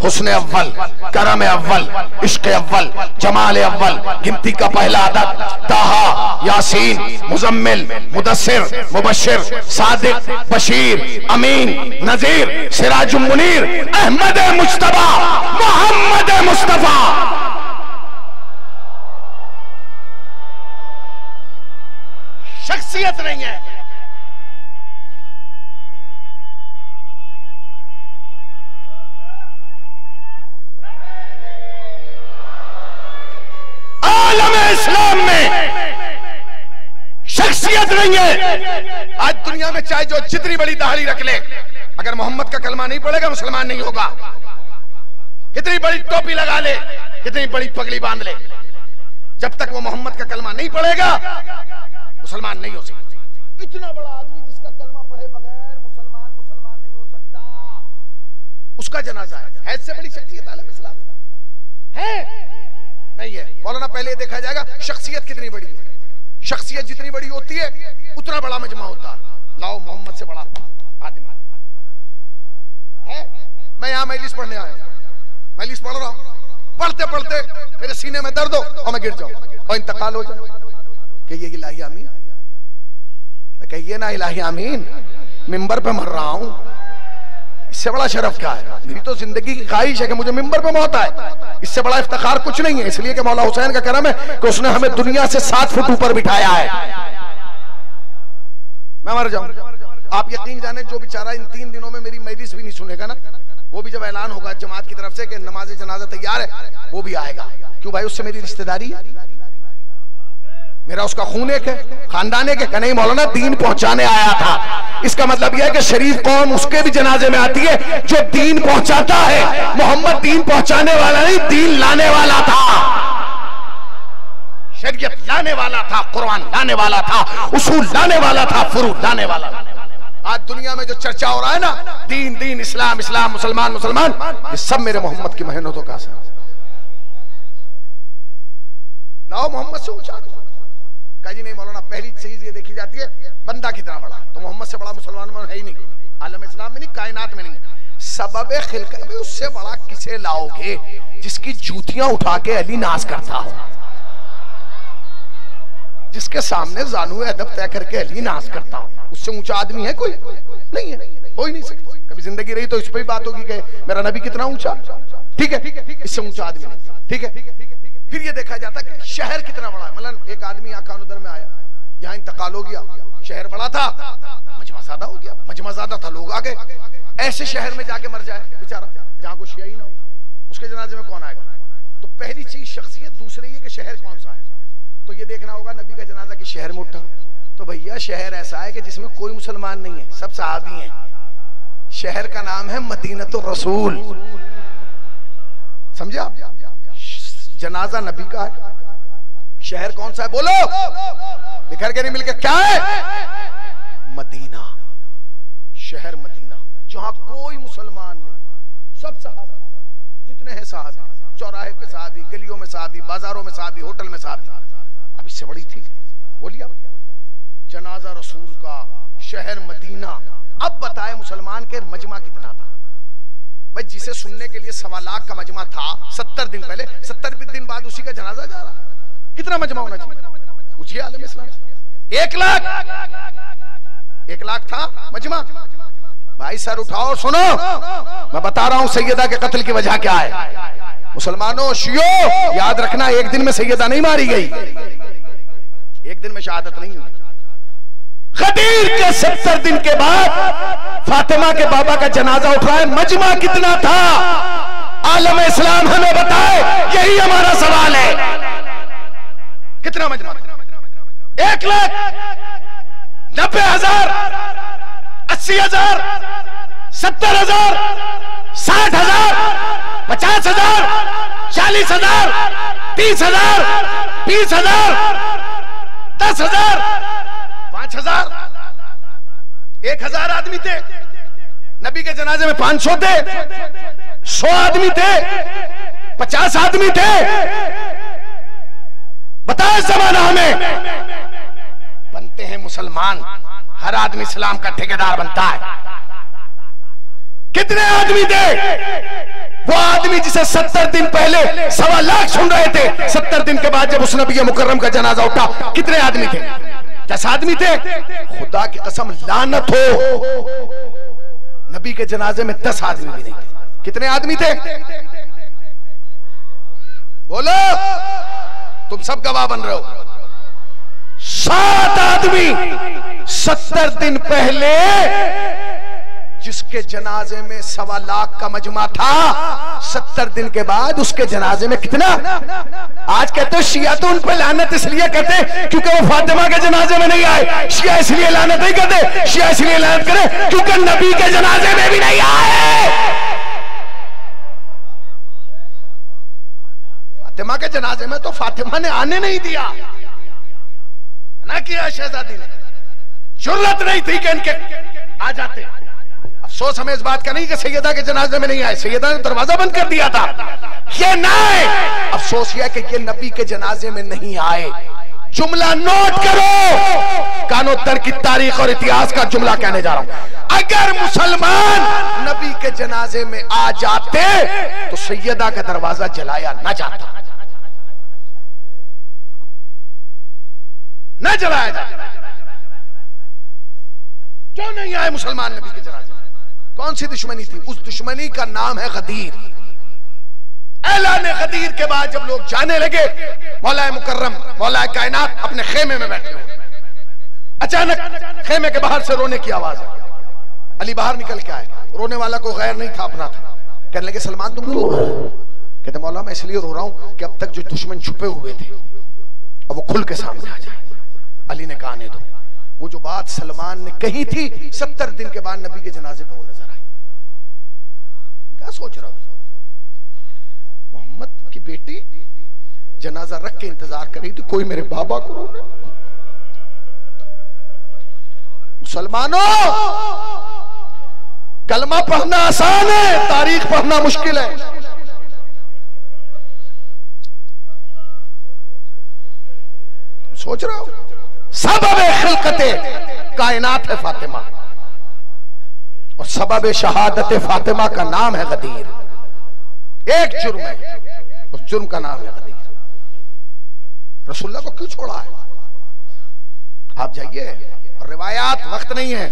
हुस्न अव्वल, करम अव्वल, इश्क अव्वल, जमाल अव्वल, गिनती का पहला अदद, ताहा, यासीन, मुजम्मिल, मुदस्सिर, मुबश्शिर, सादिक, बशीर, अमीन, नजीर, सिराजुल मुनीर, अहमद मुस्तफा, मोहम्मद मुस्तफा। शख्सियत नहीं है। इस्लाम में शख्सियत नहीं है। आज दुनिया में चाहे जो जितनी बड़ी दाढ़ी रख ले, अगर मोहम्मद का कलमा नहीं पड़ेगा मुसलमान नहीं होगा। कितनी बड़ी टोपी लगा ले, कितनी बड़ी पगड़ी बांध ले, जब तक वो मोहम्मद का कलमा नहीं पड़ेगा मुसलमान नहीं हो सकता। इतना बड़ा आदमी जिसका कलमा पढ़े बगैर मुसलमान नहीं हो सकता, उसका जनाजा है। इससे बड़ी शख्सियत आलम इस्लाम है नहीं है। मौलाना पहले देखा जाएगा शख्सियत कितनी बड़ी है। शख्सियत जितनी बड़ी होती है उतना बड़ा मजमा होता है। लाओ मोहम्मद से बड़ा आदमी है। मैं यहाँ मजलिस पढ़ने आया, मजलिस पढ़ रहा हूँ, पढ़ते पढ़ते मेरे सीने में दर्द हो और मैं गिर जाऊं और इंतकाल हो जाए। कहिए इलाही आमीन, कहिए ना इलाही आमीन। मिंबर पे मर रहा हूं, इससे बड़ा शरफ क्या है? मेरी तो जिंदगी की ख्वाहिश है कि मुझे मिंबर पे मौत आए, इससे बड़ा इफ्तिखार कुछ नहीं है। इसलिए कि मौला हुसैन का करम है कि उसने हमें दुनिया से 7 फुट ऊपर बिठाया है। मैं मर जाऊं, आप यकीन जाने जो बेचारा इन 3 दिनों में मेरी मजलिस भी नहीं सुनेगा ना, वो भी जब ऐलान होगा जमात की तरफ से कि नमाज जनाजा तैयार है, वो भी आएगा। क्यों भाई? उससे मेरी रिश्तेदारी है, मेरा उसका खून एक है, खानदान एक है। नहीं मौलाना दीन पहुंचाने आया था। इसका मतलब यह है कि शरीफ कौम उसके भी जनाजे में आती है जो दीन पहुंचाता है। मोहम्मद दीन पहुंचाने वाला नहीं, दीन लाने वाला था, शरीयत लाने वाला था, कुरान लाने वाला था, उसूल लाने वाला था, फुरूद लाने वाला था। आज दुनिया में जो चर्चा हो रहा है ना, दीन दीन, इस्लाम इस्लाम, मुसलमान मुसलमान, ये सब मेरे मोहम्मद की मेहनतों का असर। लाओ मोहम्मद से ऊंचा। कहा जी नहीं मौलाना, पहली चीज ये देखी जाती है बंदा कितना बड़ा, तो मोहम्मद से बड़ा मुसलमान में है ही नहीं, आलम इस्लाम में नहीं, कायनात में नहीं। सबब खिलकत में उससे बड़ा किसे लाओगे जिसकी जूतियां उठा के अली नाज करता हो, जिसके सामने जानू अदब तय करके अली नाज करता हो, उससे ऊंचा आदमी है कोई? नहीं है, हो ही नहीं सकता। कभी जिंदगी रही तो इस पर भी बात होगी कि मेरा नबी कितना ऊंचा, ठीक है, इससे ऊंचा आदमी नहीं, ठीक है। फिर ये देखा जाता कि शहर कितना बड़ा है। मतलब एक आदमी यहाँ कानूदर में आया, यहाँ इंतकाल हो गया, शहर बड़ा था, मजमा ज्यादा हो गया, मजमा ज्यादा था, लोग आ गए। ऐसे शहर में जाके मर जाए बेचारा, जहाँ को शिया ही ना हो, उसके जनाजे में कौन आएगा? तो पहली चीज शख्सियत, दूसरी है कि शहर कौन सा है। तो ये देखना होगा नबी का जनाजा कि शहर में उठा, तो भैया शहर ऐसा है कि जिसमें कोई मुसलमान नहीं है, सब सहाबी हैं। शहर का नाम है मदीनतुर रसूल, समझे आप? जनाजा नबी का है, शहर कौन सा है बोलो? बिखर के नहीं मिलकर क्या है? मदीना, शहर मदीना, जहां कोई मुसलमान नहीं, सब सहाबी, जितने हैं सहाबी, चौराहे पे सहाबी, गलियों में सहाबी, बाजारों में सहाबी, होटल में सहाबी। अब इससे बड़ी थी बोलिए, जनाजा रसूल का, शहर मदीना। अब बताए मुसलमान के मजमा कितना था? भाई जिसे सुनने के लिए 1.25 लाख का मजमा था 70 दिन पहले, 70 दिन बाद उसी का जनाजा जा रहा, कितना मजमा होना चाहिए? पूछिए आलम इस्लाम से। 1 लाख था मजमा। भाई सर उठाओ और सुनो, मैं बता रहा हूं सैयदा के कत्ल की वजह क्या है। मुसलमानों, शियो, याद रखना, एक दिन में सैयदा नहीं मारी गई, एक दिन में शहादत नहीं हुई। गदीर के 70 दिन के बाद फातिमा के बाबा का जनाजा उठ रहा है। मजमा कितना था? आलम इस्लाम हमें बताए, यही हमारा सवाल है। कितना मजमा था? 1,90,000, 80,000, 70,000, 60,000, 50,000, 40,000, 30,000, 20,000, 10,000, 5,000, 1,000 आदमी थे नबी के जनाजे में। 500 थे, 100 आदमी थे, 50 आदमी थे। बताए जमाना हमें। बनते हैं मुसलमान, हर आदमी इस्लाम का ठेकेदार बनता है। कितने आदमी थे? वो आदमी जिसे 70 दिन पहले 1.25 लाख सुन रहे थे, 70 दिन के बाद जब उस नबी मुकर्रम का जनाजा उठा, कितने आदमी थे? 10 आदमी थे। खुदा की कसम लानत हो, नबी के जनाजे में 10 आदमी भी नहीं थे। कितने आदमी थे बोलो? तुम सब गवाह बन रहे हो। 7 आदमी 70 दिन पहले जिसके जनाजे में 1.25 लाख का मजमा था, 70 दिन के बाद उसके जनाजे में कितना? आज कहते हो शिया तो उन पर लानत इसलिए कहते क्योंकि वो फातिमा के जनाजे में नहीं आए। शिया इसलिए लानत नहीं करते, शिया इसलिए लानत करे क्योंकि नबी के जनाजे में भी नहीं आए। फातिमा के जनाजे में तो फातिमा ने आने नहीं दिया ना, किया शहजादी ने, जरूरत नहीं थी कि इनके आ जाते। अफसोस हमें इस बात का नहीं कि सैयदा के जनाजे में नहीं आए, सैयदा ने दरवाजा बंद कर दिया था, ये ना आए। अफसोस यह कि ये नबी के जनाजे में नहीं आए। जुमला नोट करो, कानोतर की तारीख और इतिहास का जुमला कहने जा रहा हूं। अगर मुसलमान नबी के जनाजे में आ जाते तो सैयदा का दरवाजा जलाया न जाता, न जलाया जाता। क्यों नहीं आए मुसलमान नबी के जनाजे में? कौन सी दुश्मनी थी? उस दुश्मनी का नाम है गदीर। ऐलान गदीर के बाद जब लोग जाने लगे, मौला मुकर्रम, मौला कायनात अपने खेमे में बैठे हुए, अचानक खेमे के बाहर से रोने की आवाज आई। अली बाहर निकल के आए, रोने वाला को गैर नहीं था, अपना था। कहने लगे सलमान तुम रो रहे हो? कहते मौला मैं इसलिए रो रहा हूं कि अब तक जो दुश्मन छुपे हुए थे अब वो खुल के सामने आ जाए। अली ने कहा, आने दो। वो जो बात सलमान ने कही थी 70 दिन के बाद नबी के जनाजे पे वो नजर आई। क्या सोच रहा हो? मोहम्मद की बेटी जनाजा रख के इंतजार कर रही थी, कोई मेरे बाबा को रोने। मुसलमानों, कलमा पढ़ना आसान है, तारीख पढ़ना मुश्किल है। सोच रहे हो, सबब खिलकते कायनात है फातिमा, और सबब शहादत फातिमा का नाम है गदीर। एक जुर्म है, उस जुर्म का नाम है गदीर। रसूलुल्लाह को क्यों छोड़ा है? आप जाइए, रिवायात, वक्त नहीं है,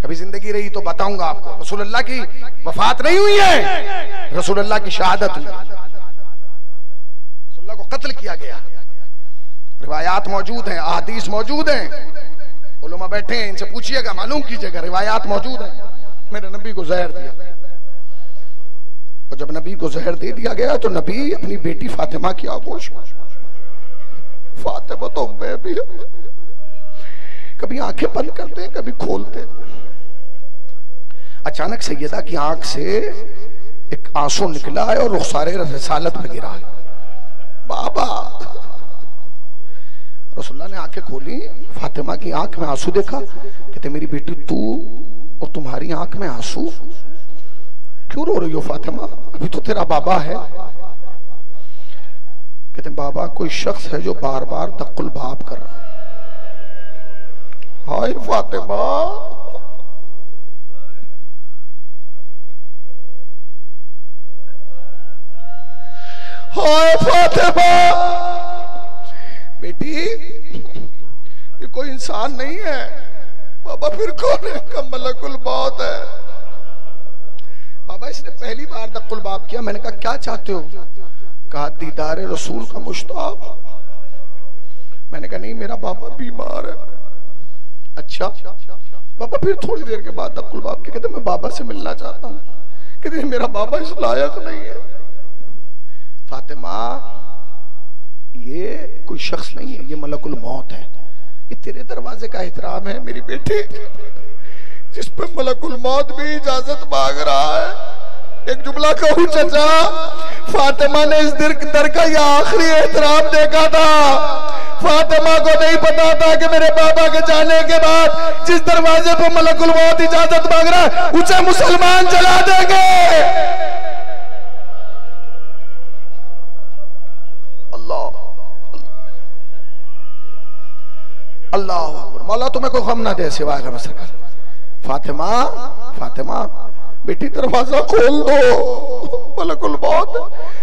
कभी जिंदगी रही तो बताऊंगा आपको। रसूलुल्लाह की वफात नहीं हुई है, रसूलुल्लाह की शहादत हुई। रसूलुल्लाह को कत्ल किया गया, रिवायात मौजूद हैं, अहादीस मौजूद हैं, उलमा बैठे हैं, इनसे पूछिएगा, मालूम कीजिएगा, रिवायात मौजूद हैं। मेरे नबी को जहर दिया, और जब नबी को जहर दे दिया गया तो नबी अपनी बेटी फातिमा की आगोश में, फातिमा तो मैं भी कभी आंखें बंद करते हैं, कभी खोलते हैं। अचानक सैयदा की आंख से एक आंसू निकला है और रुखसारे रिसालत पे गिरा है। बाबा, रसूलुल्लाह ने आंखें खोली, फातिमा की आंख में आंसू देखा, कहते मेरी बेटी तू और तुम्हारी आंख में आंसू, क्यों रो रही हो फातिमा? अभी तो तेरा बाबा है। कहते बाबा, कोई शख्स है जो बार बार दक्कुल बाब कर रहा है। हाय फातिमा, हाय फातिमा, बेटी ये कोई इंसान नहीं है। बाबा फिर कौन है? का मलकुल मौत है। बाबा इसने पहली बार दक्कुल बाब किया। मैंने कहा क्या चाहते हो? कहा दीदारे रसूल का मुश्ताक। मैंने कहा नहीं, मेरा बाबा बीमार है। अच्छा बाबा, फिर थोड़ी देर के बाद दक्कुल बाब के कहते मैं बाबा से मिलना चाहता हूँ। कहते मेरा बाबा इस लायक नहीं है। फातिमा, ये कोई शख्स नहीं है, ये मलकुल मौत है। ये तेरे दरवाजे का एहतराम है मेरी बेटी, जिस पे मलकुल मौत भी इजाजत मांग रहा है। एक जुमला कहूँ चचा, फातिमा ने इस दर का यह आखिरी एहतराम देखा था। फातिमा को नहीं पता था कि मेरे बाबा के जाने के बाद जिस दरवाजे पर मलकुल मौत इजाजत मांग रहा है, उसे मुसलमान जला देंगे। अल्लाह अल्लाह, मौला तुम्हें कोई गम ना दे सिवाय गम सरकार। फातिमा, फातिमा बेटी दरवाजा खोल दो, मलकुल मौत।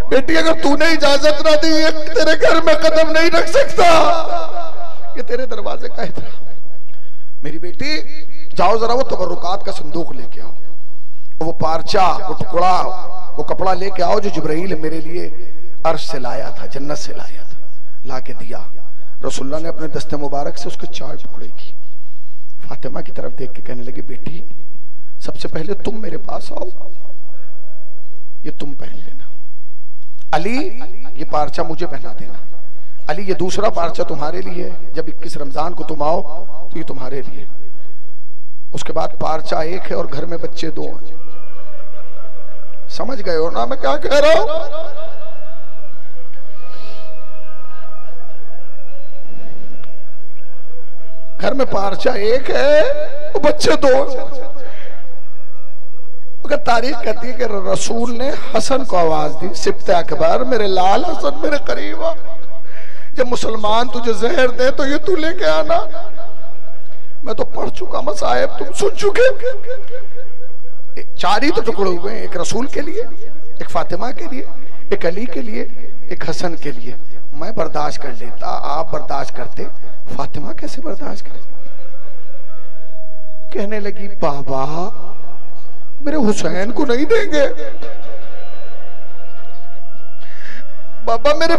बेटी अगर तूने इजाजत ना दी, तेरे घर में कदम नहीं रख सकता। ये तेरे दरवाजे का एहतराम। मेरी बेटी जाओ जरा वो तबरुकात का संदूक लेके आओ, वो पारचा, वो टुकड़ा, वो कपड़ा लेके आओ जो जिब्राइल मेरे लिए अर्श से लाया था, जन्नत से लाया था, ला के दिया। रसूलुल्लाह ने अपने दस्ते मुबारक से उसके 4 टुकड़े की। फातिमा की तरफ देख के कहने लगी बेटी सबसे पहले तुम मेरे पास आओ, ये तुम पहन लेना। अली ये पारचा मुझे पहना देना। अली ये दूसरा पारचा तुम्हारे लिए, जब 21 रमजान को तुम आओ तो ये तुम्हारे लिए। उसके बाद पारचा एक है और घर में बच्चे 2 हैं। समझ गए हो ना मैं क्या कह रहा हूं? घर में पारचा एक है और बच्चे 2। तारीख कहती है कि रसूल ने हसन को आवाज दी, सिब्ते अकबर, मेरे लाल हसन मेरे करीब आ। जब मुसलमान तुझे जहर दे तो ये तू लेके आना। मैं तो पढ़ चुका मसाहिब, तुम सुन चुके। 4 ही तो टुकड़े हुए, एक रसूल के लिए, एक फातिमा के लिए, एक अली के लिए, एक हसन के लिए। मैं बर्दाश्त कर लेता, आप बर्दाश्त करते, फातिमा कैसे बर्दाश्त करे? कहने लगी बाबा मेरे हुसैन को नहीं देंगे, बाबा मेरे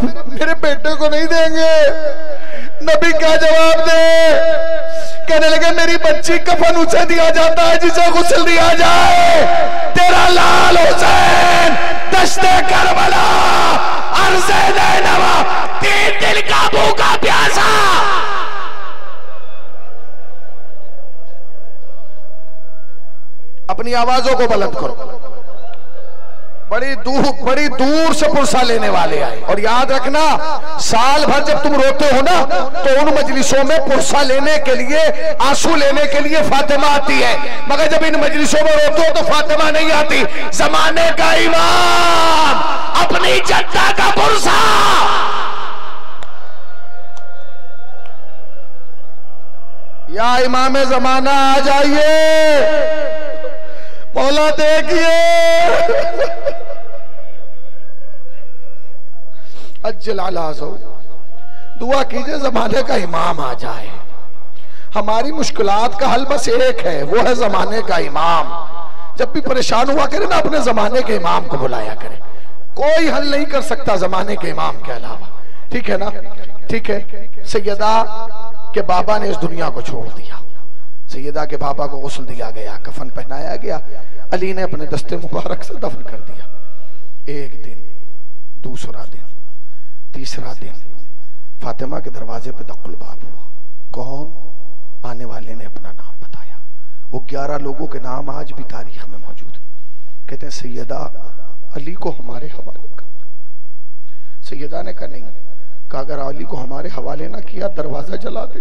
बेटे को नहीं देंगे। नबी क्या जवाब दे? कहने लगे मेरी बच्ची कफन उसे दिया जाता है जिसे गुस्ल दिया जाए। तेरा लाल हुसैन दश्ते करबला अर्ज़े नैनवा, 3 दिल का भूखा प्यासा। अपनी आवाजों को बुलंद करो। बड़ी दूर से पुरसा लेने वाले आए। और याद रखना, साल भर जब तुम रोते हो ना तो उन मजलिसों में पुरसा लेने के लिए, आंसू लेने के लिए फातिमा आती है, मगर जब इन मजलिसों में रोते हो तो फातिमा नहीं आती। जमाने का इमाम, अपनी जद्दा का पुरसा। या इमाम जमाना आ जाइए, मौला देखिए, अज्जल अला दुआ कीजिए जमाने का इमाम आ जाए। हमारी मुश्किलात का हल बस एक है, वो है जमाने का इमाम। जब भी परेशान हुआ करे ना, अपने जमाने के इमाम को बुलाया करे। कोई हल नहीं कर सकता जमाने के इमाम के अलावा, ठीक है ना? ठीक है। सैयदा के बाबा ने इस दुनिया को छोड़ दिया। सैयदा के बाबा को गुस्ल दिया गया, कफन पहनाया गया, अली ने अपने दस्ते मुबारक से दफन कर दिया। एक दिन, दूसरा दिन, तीसरा दिन, फातिमा के दरवाजे पे दक्कुल बाब हुआ। कौन? आने वाले ने अपना नाम बताया। वो 11 लोगों के नाम आज भी तारीख में मौजूद है। कहते हैं सैयदा अली को हमारे हवाले कर। सैयदा ने कहा नहीं, कहा अगर अली को हमारे हवाले ना किया दरवाजा जला दे,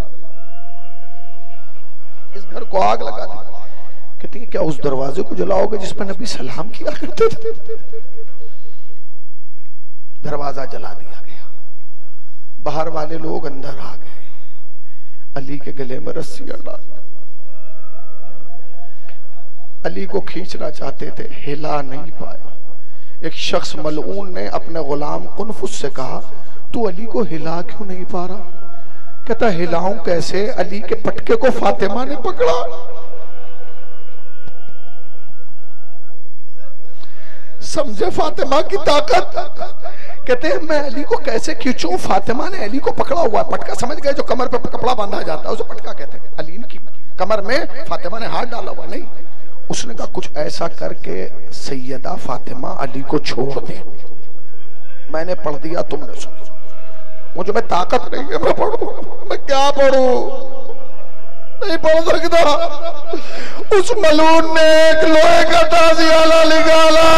इस घर को आग लगा दी। कहती है क्या उस दरवाजे को जलाओगे जिस पर नबी सलाम किया करते थे? दरवाजा जला दिया गया। बाहर वाले लोग अंदर आ गए, अली के गले में रस्सियां डाल, अली को खींचना चाहते थे, हिला नहीं पाए। एक शख्स मलऊन ने अपने गुलाम कुनफुस से कहा, तू अली को हिला क्यों नहीं पा रहा? कहता हिलाऊं कैसे, अली के पटके को फातिमा ने पकड़ा। समझे फातिमा की ताकत? कहते हैं मैं अली को कैसे खींचूं, फातिमा ने अली को पकड़ा हुआ। पटका समझ गए, जो कमर पे कपड़ा बांधा जाता है उसे पटका कहते हैं। अली की कमर में फातिमा ने हाथ डाला हुआ नहीं। उसने कहा कुछ ऐसा करके सैयदा फातिमा अली को छोड़ दे। मैंने पढ़ दिया, तुमने सुनो। मुझे में ताकत नहीं है, मैं पढ़ू, मैं क्या पढ़ू? नहीं पढ़ सकता। उस मलून ने एक लोहे का ताजियाला निकाला,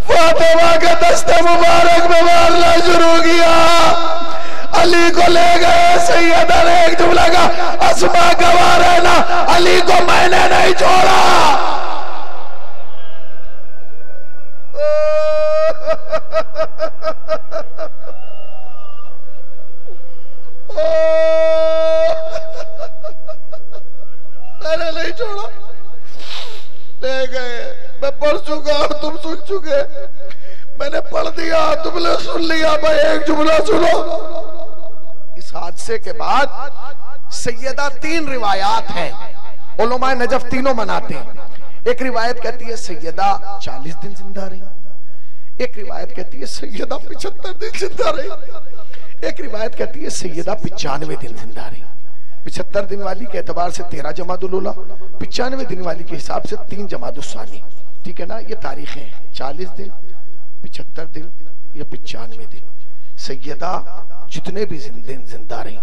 फातिमा के दस्ते मुबारक में मारना शुरू किया। अली को ले गए। सैयदा ने एक जुमला का, अस्मा गवाह रहना, अली को मैंने नहीं छोड़ा। मैंने नहीं छोड़ा। ले गए। मैं पढ़ चुका, तुम सुन चुके। मैंने पढ़ दिया, तुमने सुन लिया। मैं एक जुमला सुनो। इस हादसे के बाद सैयदा 3 रिवायात हैं, उलमाए नजफ तीनों मनाते हैं। एक रिवायत कहती है सैयदा 40 दिन जिंदा रही। एक रिवायत कहती है सैयदा 75 दिन जिंदा रही। एक रिवायत कहती है सैयदा 95 दिन जिंदा रही। 75 दिन वाली के एतबार से 13 जमादुल उला, 95 दिन वाली के हिसाब से 3 जमादुल सानी। ठीक है ना? ये तारीखें 40 दिन, 75 दिन या 95 दिन। सैयदा जितने भी दिन जिंदा रही,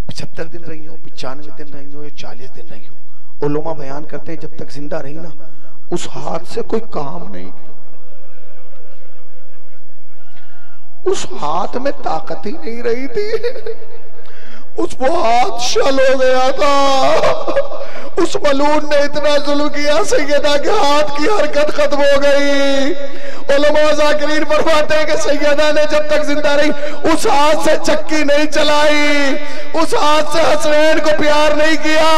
75 दिन रही हो, 95 दिन रही हो या 40 दिन रही हो, उलमा बयान करते हैं जब तक जिंदा रही ना, उस हाथ से कोई काम नहीं, उस हाथ में ताकत ही नहीं रही थी। उस वो हाथ शल हो गया था। उस मलून ने इतना जुल्म किया, सैयदा के हाथ की हरकत खत्म हो गई। उलमा ज़ाकिरीन फरमाते हैं कि सैयदा ने जब तक जिंदा रही उस हाथ से चक्की नहीं चलाई, उस हाथ से हसनैन को प्यार नहीं किया,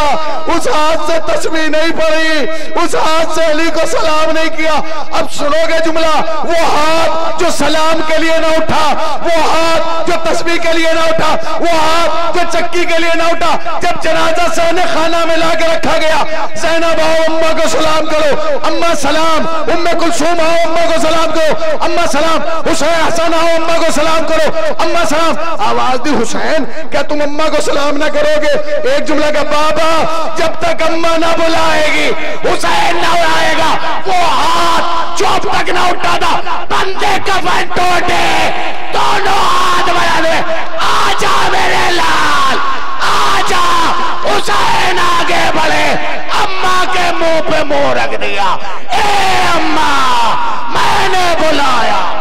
उस हाथ से तस्बीह नहीं पढ़ी, उस हाथ से अली को सलाम नहीं किया। अब सुनोगे जुमला, वो हाथ जो सलाम के लिए ना उठा, वो हाथ जो तस्बीह के लिए ना उठा, वो हाथ जो चक्की के लिए ना उठा। जब जनाजा सहने खाना में ला के रखा गया, ज़ैनब आओ अम्मा को सलाम करो, अम्मा सलाम, उम्मे कुलसूम आओ अम्मा को सलाम करो, अम्मा सलाम, हुसैन हसन आओ अम्मा को सलाम करो, अम्मा सलाम। आवाज दी हुसैन, क्या तुम अम्मा को सलाम ना करोगे? एक जुमला का, बाबा जब तक अम्मा ना बुलाएगी हुसैन ना उठाएगा। वो हाथ जो अब तक ना उठा था, बंदे कफन टोटे, दोनों हाथ बढ़ा दे, आजा मेरे लाल, आजा। हुसैन आगे बढ़े, अम्मा के मुंह पे मुंह रख दिया, ए अम्मा को लाया।